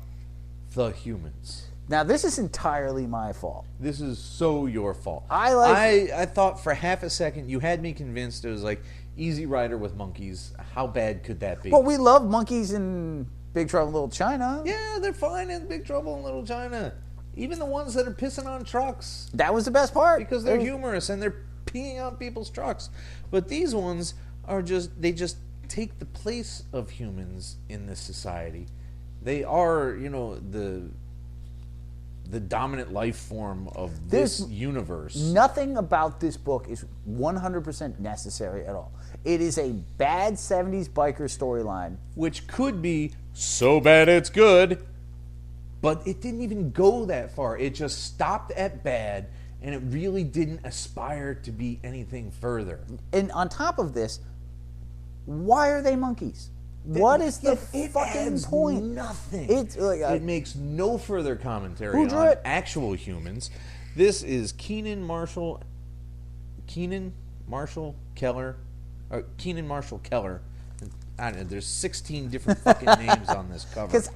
The Humans. Now, this is entirely my fault. This is so your fault. I thought for half a second you had me convinced it was like Easy Rider with monkeys. How bad could that be? Well, we love monkeys in Big Trouble in Little China. Yeah, they're fine in Big Trouble in Little China. Even the ones that are pissing on trucks. That was the best part. Because they're humorous and they're peeing on people's trucks. But these ones are they just take the place of humans in this society. They are, the dominant life form of this universe. Nothing about this book is 100% necessary at all. It is a bad 70s biker storyline. Which could be so bad it's good, but it didn't even go that far. It just stopped at bad and it really didn't aspire to be anything further. And on top of this, why are they monkeys? What is the fucking point? Nothing. It's like it makes no further commentary Who drew on it? actual humans. This is Keenan Marshall Keller. I don't know. There's 16 different fucking names on this cover. Because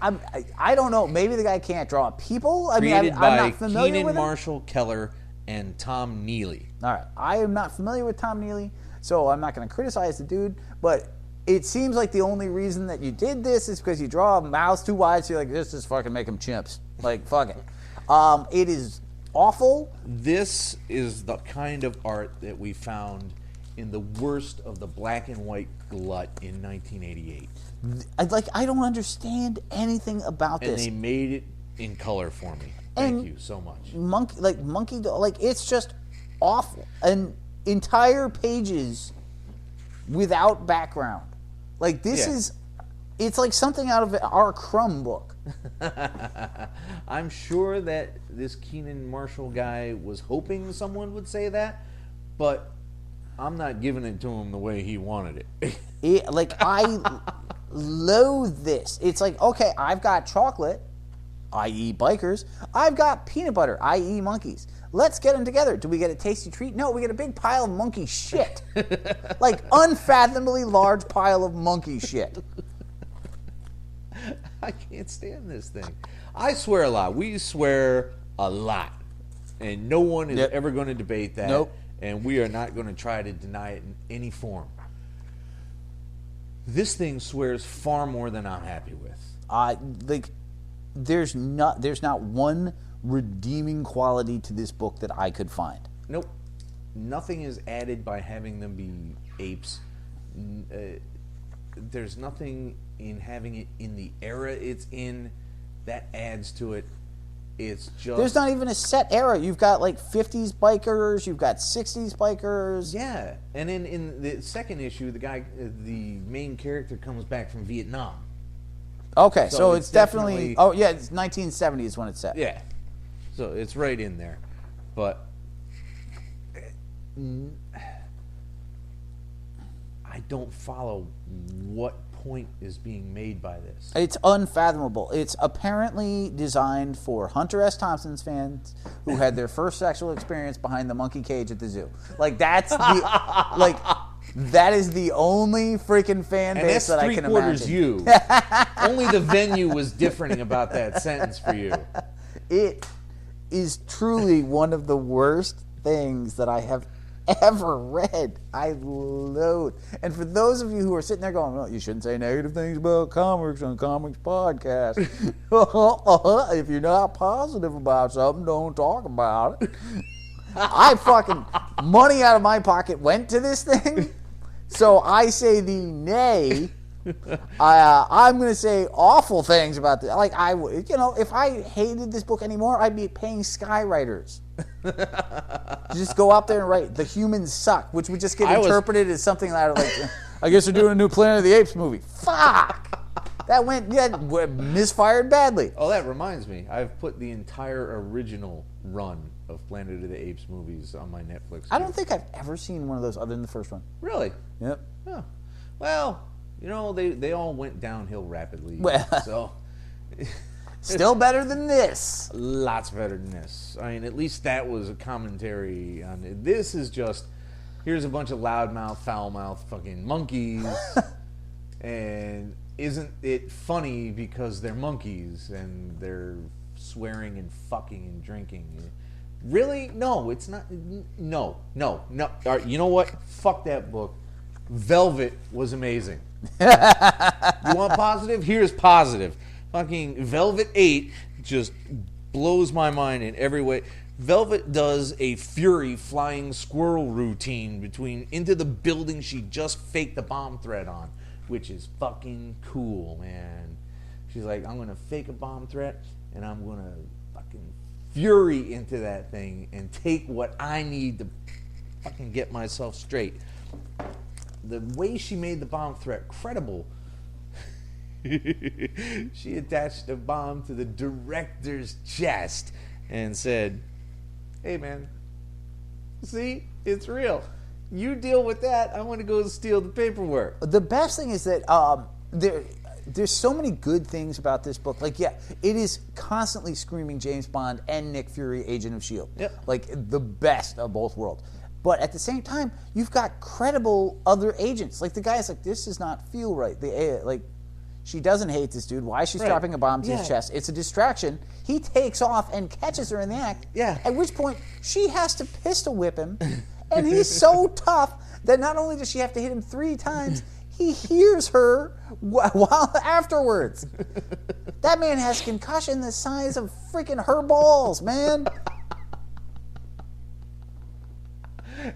I don't know. Maybe the guy can't draw people. I mean, Created I'm by not familiar Keenan with him. Marshall Keller and Tom Neely. All right, I am not familiar with Tom Neely, so I'm not going to criticize the dude. But it seems like the only reason that you did this is because you draw mouths too wide. So you're like, this is fucking make them chimps. Like, fuck it. It is awful. This is the kind of art that we found in the worst of the black and white glut in 1988. I don't understand anything about And this. they made it in color for me. Thank you so much. It's just awful. And entire pages without background. Like, this is, it's like something out of our Crumb book. I'm sure that this Keenan Marshall guy was hoping someone would say that, but I'm not giving it to him the way he wanted it. I loathe this. It's like, okay, I've got chocolate, i.e. bikers. I've got peanut butter, i.e. monkeys. Let's get them together. Do we get a tasty treat? No, we get a big pile of monkey shit. Like, unfathomably large pile of monkey shit. I can't stand this thing. I swear a lot. We swear a lot. And no one is ever going to debate that. Nope. And we are not going to try to deny it in any form. This thing swears far more than I'm happy with. There's not one redeeming quality to this book that I could find. Nope. Nothing is added by having them be apes. There's nothing in having it in the era it's in that adds to it. It's just... There's not even a set era. You've got like 50s bikers, you've got 60s bikers. Yeah. And then in the second issue, the main character comes back from Vietnam. Okay, so it's definitely... Oh, yeah, it's 1970 is when it's set. Yeah. So it's right in there. But I don't follow what point is being made by this. It's unfathomable. It's apparently designed for Hunter S. Thompson's fans who had their first sexual experience behind the monkey cage at the zoo. Like, that's the... that is the only freaking fan base that I can imagine. You. Only the venue was differing about that sentence for you. It is truly one of the worst things that I have ever read. I loathe. And for those of you who are sitting there going, well, you shouldn't say negative things about comics on Comics Podcast. If you're not positive about something, don't talk about it. I fucking, money out of my pocket went to this thing. So I say the nay. I'm going to say awful things about this. Like, if I hated this book anymore, I'd be paying skywriters. Just go out there and write, the humans suck, which would just get interpreted as something that, like, I guess they're doing a new Planet of the Apes movie. Fuck! That misfired badly. Oh, that reminds me. I've put the entire original run of Planet of the Apes movies on my Netflix. I don't think I've ever seen one of those other than the first one. Really? Yep. Oh. Well, they all went downhill rapidly. Well, so still better than this. Lots better than this. I mean, at least that was a commentary on it. This is just, here's a bunch of loudmouth, foul-mouthed fucking monkeys. And isn't it funny because they're monkeys and they're swearing and fucking and drinking? Really? No, it's not. No. All right, you know what? Fuck that book. Velvet was amazing. You want positive? Here's positive. Fucking Velvet 8 just blows my mind in every way. Velvet does a Fury flying squirrel routine into the building she just faked the bomb threat on, which is fucking cool, man. She's like, I'm going to fake a bomb threat, and I'm going to fucking Fury into that thing and take what I need to fucking get myself straight. The way she made the bomb threat credible, she attached a bomb to the director's chest and said, hey man, See? It's real. You deal with that. I want to go steal the paperwork. The best thing is that there's so many good things about this book. Like, yeah, it is constantly screaming James Bond and Nick Fury, Agent of S.H.I.E.L.D. Yep. Like, the best of both worlds. But at the same time, you've got credible other agents. Like, the guy's like, this does not feel right. She doesn't hate this dude. Why is she strapping a bomb to his chest? It's a distraction. He takes off and catches her in the act. Yeah. At which point, she has to pistol whip him. And he's so tough that not only does she have to hit him 3 times, he hears her while afterwards. That man has concussion the size of freaking her balls, man.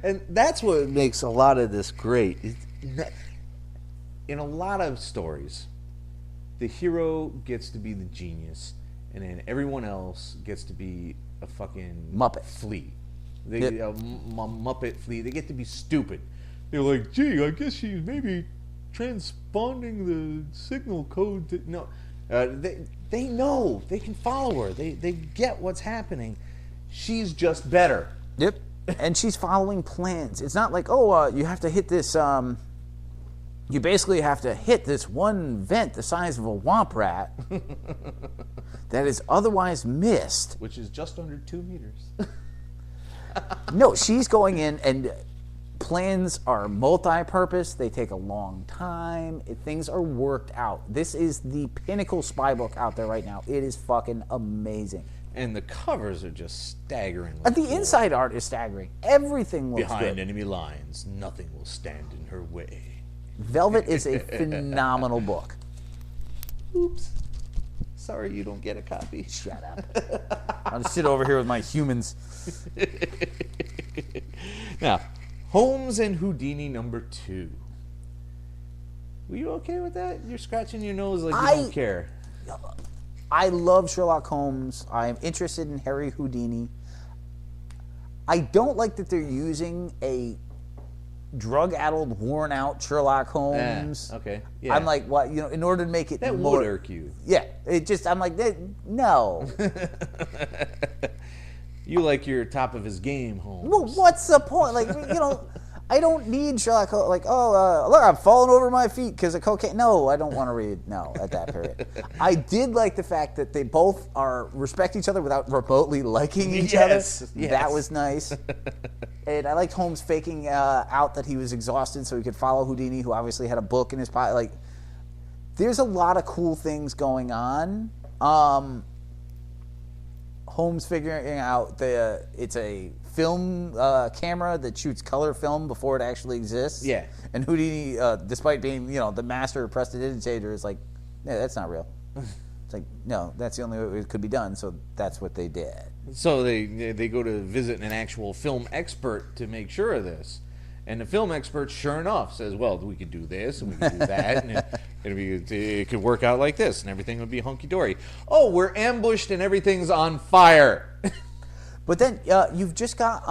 And that's what makes a lot of this great. In a lot of stories, the hero gets to be the genius, and then everyone else gets to be a fucking Muppet. flea. A Muppet flea. They get to be stupid. They're like, gee, I guess she's maybe transponding the signal code. No, they know. They can follow her. They get what's happening. She's just better. Yep. And she's following plans. It's not like, you have to hit this, you basically have to hit this one vent the size of a womp rat that is otherwise missed. Which is just under 2 meters. No, she's going in, and plans are multi-purpose. They take a long time. Things are worked out. This is the pinnacle spy book out there right now. It is fucking amazing. And the covers are just staggering. The inside art is staggering. Everything looks Behind good. enemy lines, nothing will stand in her way. Velvet is a phenomenal book. Oops. Sorry you don't get a copy. Shut up. I'll just sit over here with my humans. Now, Holmes and Houdini #2. Were you okay with that? You're scratching your nose like you don't care. I love Sherlock Holmes. I am interested in Harry Houdini. I don't like that they're using a drug-addled, worn-out Sherlock Holmes. Okay. Yeah. I'm like, what? In order to make it that more, would irk you. Yeah. I'm like, no. You like your top of his game, Holmes. Well, what's the point? Like, I don't need Sherlock Holmes. Like, look, I'm falling over my feet because of cocaine. No, I don't want to read. No, at that period. I did like the fact that they both respect each other without remotely liking each other. Yes. That was nice. And I liked Holmes faking out that he was exhausted so he could follow Houdini, who obviously had a book in his pocket. Like, there's a lot of cool things going on. Holmes figuring out it's a film camera that shoots color film before it actually exists. Yeah. And Houdini, despite being the master of prestidigitator, is like, yeah, that's not real. It's like, no, that's the only way it could be done. So that's what they did. So they go to visit an actual film expert to make sure of this. And the film expert, sure enough, says, well, we could do this and we could do that. And it could work out like this and everything would be hunky-dory. Oh, we're ambushed and everything's on fire. But then you've just got...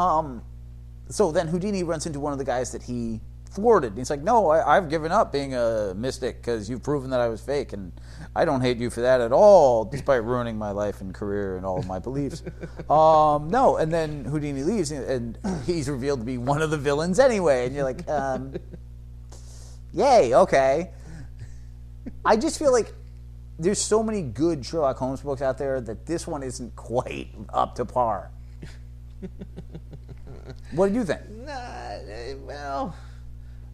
so then Houdini runs into one of the guys that he thwarted. And he's like, no, I've given up being a mystic because you've proven that I was fake. And I don't hate you for that at all, despite ruining my life and career and all of my beliefs. No, and then Houdini leaves, and he's revealed to be one of the villains anyway. And you're like, yay, okay. I just feel like there's so many good Sherlock Holmes books out there that this one isn't quite up to par. What do you think? Well,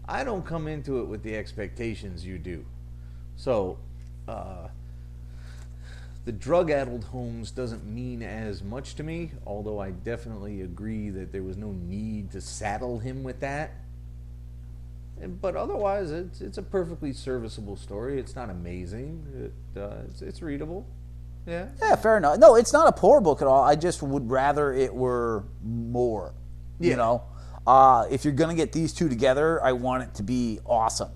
I don't come into it with the expectations you do. So, the drug-addled Holmes doesn't mean as much to me, although I definitely agree that there was no need to saddle him with that. But otherwise, it's a perfectly serviceable story. It's not amazing. It's readable. Yeah. Yeah, fair enough. No, it's not a poor book at all. I just would rather it were more. Yeah. You know, if you're gonna get these two together, I want it to be awesome.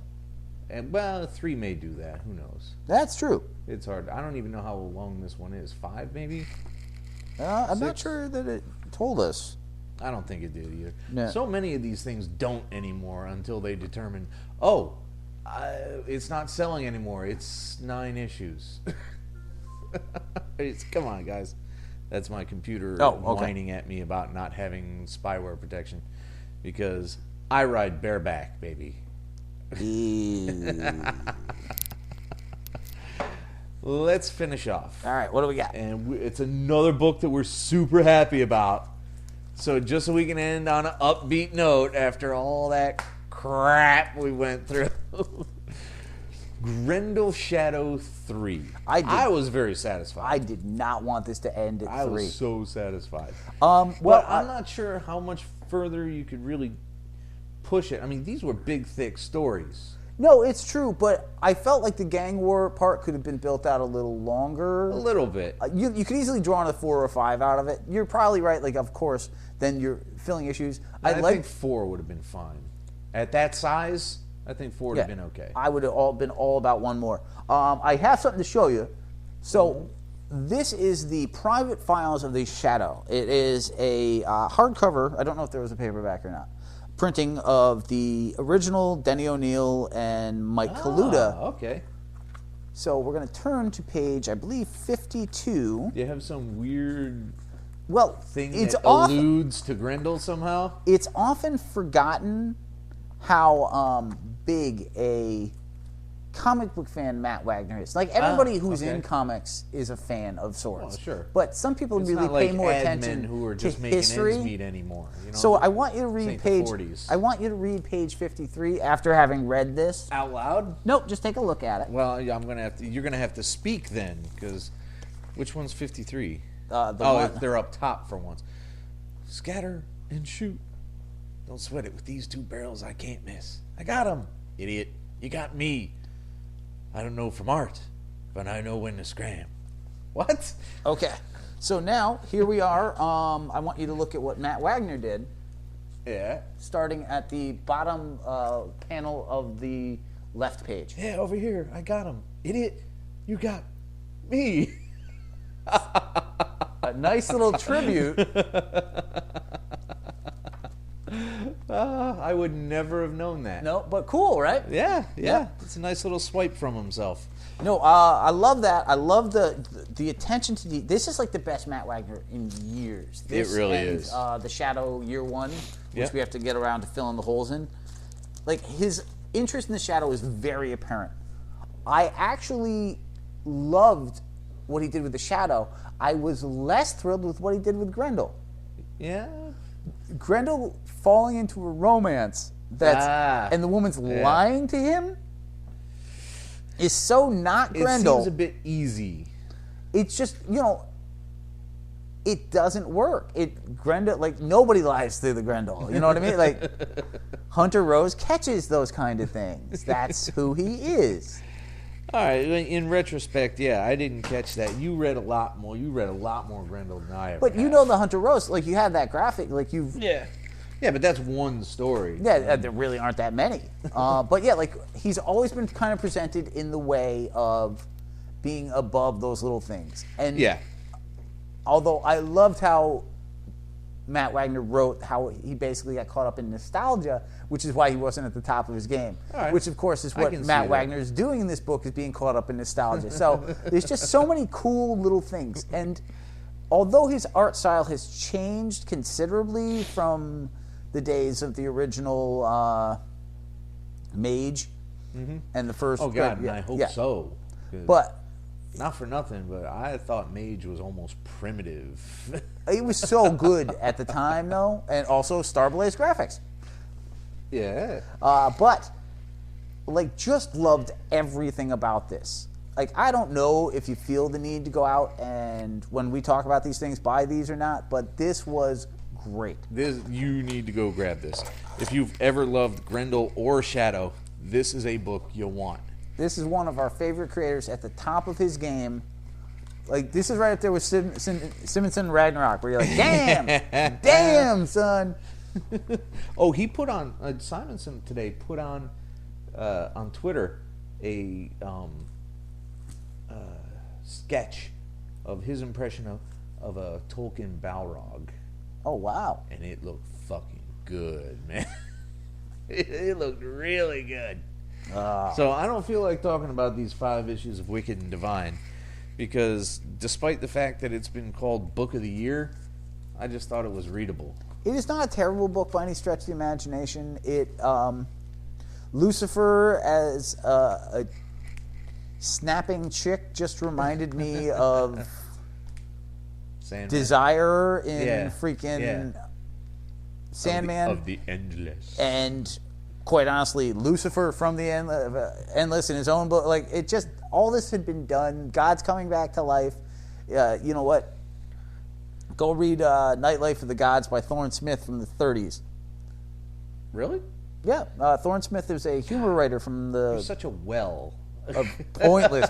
And, well, 3 may do that. Who knows? That's true. It's hard. I don't even know how long this one is. 5, maybe? I'm not 6? sure that it told us. I don't think it did either. No. So many of these things don't anymore until they determine, it's not selling anymore. It's 9 issues. Come on, guys. That's my computer Oh, okay. whining at me about not having spyware protection because I ride bareback, baby. Ew. Let's finish off. All right, what do we got? And it's another book that we're super happy about. So just so we can end on an upbeat note after all that crap we went through. Grendel Shadow 3. I was very satisfied. I did not want this to end at 3. I was so satisfied. Well, but I'm not sure how much further you could really push it. I mean, these were big, thick stories. No, it's true, but I felt like the gang war part could have been built out a little longer. A little bit. You could easily draw a 4 or 5 out of it. You're probably right, like, of course, then you're filling issues. I think 4 would have been fine. At that size, I think 4 would have been okay. I would have been all about one more. I have something to show you. So this is the private files of the Shadow. It is a hardcover. I don't know if there was a paperback or not. Printing of the original Denny O'Neil and Mike Kaluta. Okay. So we're going to turn to page, I believe, 52. Do you have some weird thing it's that alludes to Grendel somehow? It's often forgotten how big a comic book fan Matt Wagner is. Like, everybody who's in comics is a fan of sorts. Well, sure. But some people It's really not like pay more admin attention who are to just making history. ends meet anymore. You know? So I want you to read This ain't the 40s. I want you to read page 53 after having read this. Out loud? Nope, just take a look at it. Well, yeah, you're gonna have to speak then, because which one's 53? They're up top for once. Scatter and shoot. Don't sweat it. With these 2 barrels, I can't miss. I got him, idiot. You got me. I don't know from art, but I know when to scram. What? Okay. So now, here we are. I want you to look at what Matt Wagner did. Yeah. Starting at the bottom panel of the left page. Yeah, over here. I got him. Idiot. You got me. A nice little tribute. I would never have known that. No, but cool, right? Yeah. It's a nice little swipe from himself. No, I love that. I love the attention to this is like the best Matt Wagner in years. This It really and, is. The Shadow Year 1, which Yep. we have to get around to filling the holes in. Like, his interest in the Shadow is very apparent. I actually loved what he did with the Shadow. I was less thrilled with what he did with Grendel. Yeah. Grendel falling into a romance and the woman's lying to him is so not Grendel. It seems a bit easy. It's just, it doesn't work. Grendel, like, nobody lies to the Grendel. You know what I mean? Like, Hunter Rose catches those kind of things. That's who he is. All right. In retrospect, yeah, I didn't catch that. You read a lot more. You read a lot more Grendel than I ever. But you have. know the Hunter Rose, like, you have that graphic, like, you've... Yeah. Yeah, but that's one story. Yeah, there really aren't that many. But yeah, like, he's always been kind of presented in the way of being above those little things. And Yeah. although I loved how Matt Wagner wrote how he basically got caught up in nostalgia, which is why he wasn't at the top of his game. Right. Which, of course, is I what can see Matt that. Wagner is doing in this book, is being caught up in nostalgia. So there's just so many cool little things. And although his art style has changed considerably from the days of the original Mage and the first... Oh, God, and I hope so. 'Cause But... not for nothing, but I thought Mage was almost primitive. it was so good at the time, though, and also Starblaze graphics. Yeah. But, like, just loved everything about this. Like, I don't know if you feel the need to go out and, when we talk about these things, buy these or not, but this was great. You need to go grab this. If you've ever loved Grendel or Shadow, this is a book you'll want. This is one of our favorite creators at the top of his game. Like, this is right up there with Simonson Ragnarok, where you're like, damn, damn, son. Oh, he put on Simonson today put on Twitter a sketch of his impression of a Tolkien Balrog, Oh, wow. and it looked fucking good, man. It looked really good. So I don't feel like talking about these 5 issues of Wicked and Divine because despite the fact that it's been called Book of the Year, I just thought it was readable. It is not a terrible book by any stretch of the imagination. Lucifer as a snapping chick just reminded me of Sandman. Desire in freaking Sandman. Of the Endless. And quite honestly, Lucifer from the Endless in his own book. Like, it just, all this had been done. God's coming back to life. You know what? Go read Nightlife of the Gods by Thorne Smith from the 30s. Really? Yeah, Thorne Smith is a humor writer from the... You're such a well. Pointless.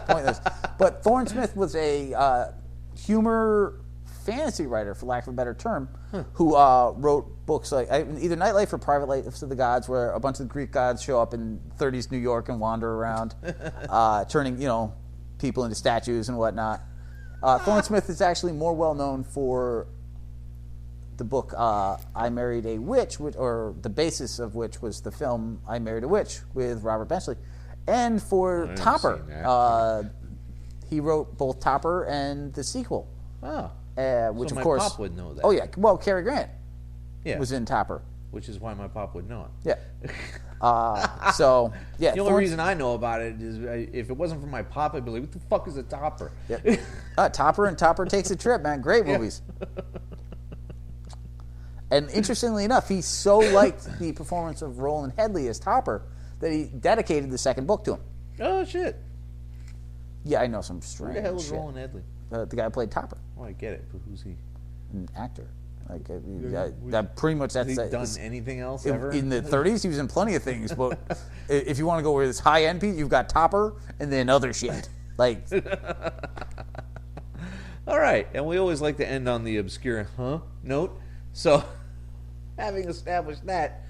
But Thorne Smith was a humor fantasy writer, for lack of a better term, who wrote books like either Nightlife or Private Life of the Gods, where a bunch of the Greek gods show up in 30s New York and wander around, turning people into statues and whatnot. Thorne Smith is actually more well known for the book I Married a Witch, or the basis of which was the film I Married a Witch with Robert Benchley, and for Topper. He wrote both Topper and the sequel. Oh. Which so of course, my pop would know that. Oh yeah, well, Cary Grant was in Topper. Which is why my pop would know it. Yeah. So, yeah. The only reason I know about it is if it wasn't for my pop, I'd be like, what the fuck is a Topper? Yep. Topper and Topper Takes a Trip, man. Great movies. And interestingly enough, he so liked the performance of Roland Headley as Topper that he dedicated the second book to him. Oh, shit. Yeah, I know some strange Who the hell was shit. Roland Headley? The guy who played Topper. Oh, I get it, but who's he? An actor. Like that pretty much. That's has he done anything else ever? In the 30s, he was in plenty of things. But if you want to go with this high end, Pete, you've got Topper and then other shit. Like, all right, and we always like to end on the obscure note. So, having established that,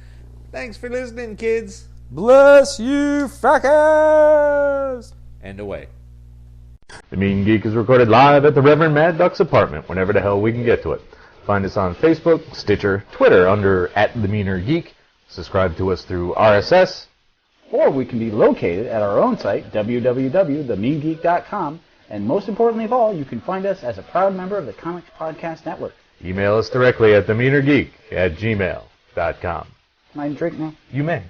thanks for listening, kids. Bless you, fuckers. And away. The Mean Geek is recorded live at the Reverend Mad Duck's apartment whenever the hell we can get to it. Find us on Facebook, Stitcher, Twitter under @TheMeanerGeek. Subscribe to us through RSS. Or we can be located at our own site, www.themeangeek.com. And most importantly of all, you can find us as a proud member of the Comics Podcast Network. Email us directly at themeanergeek@gmail.com. Can I drink now? You may.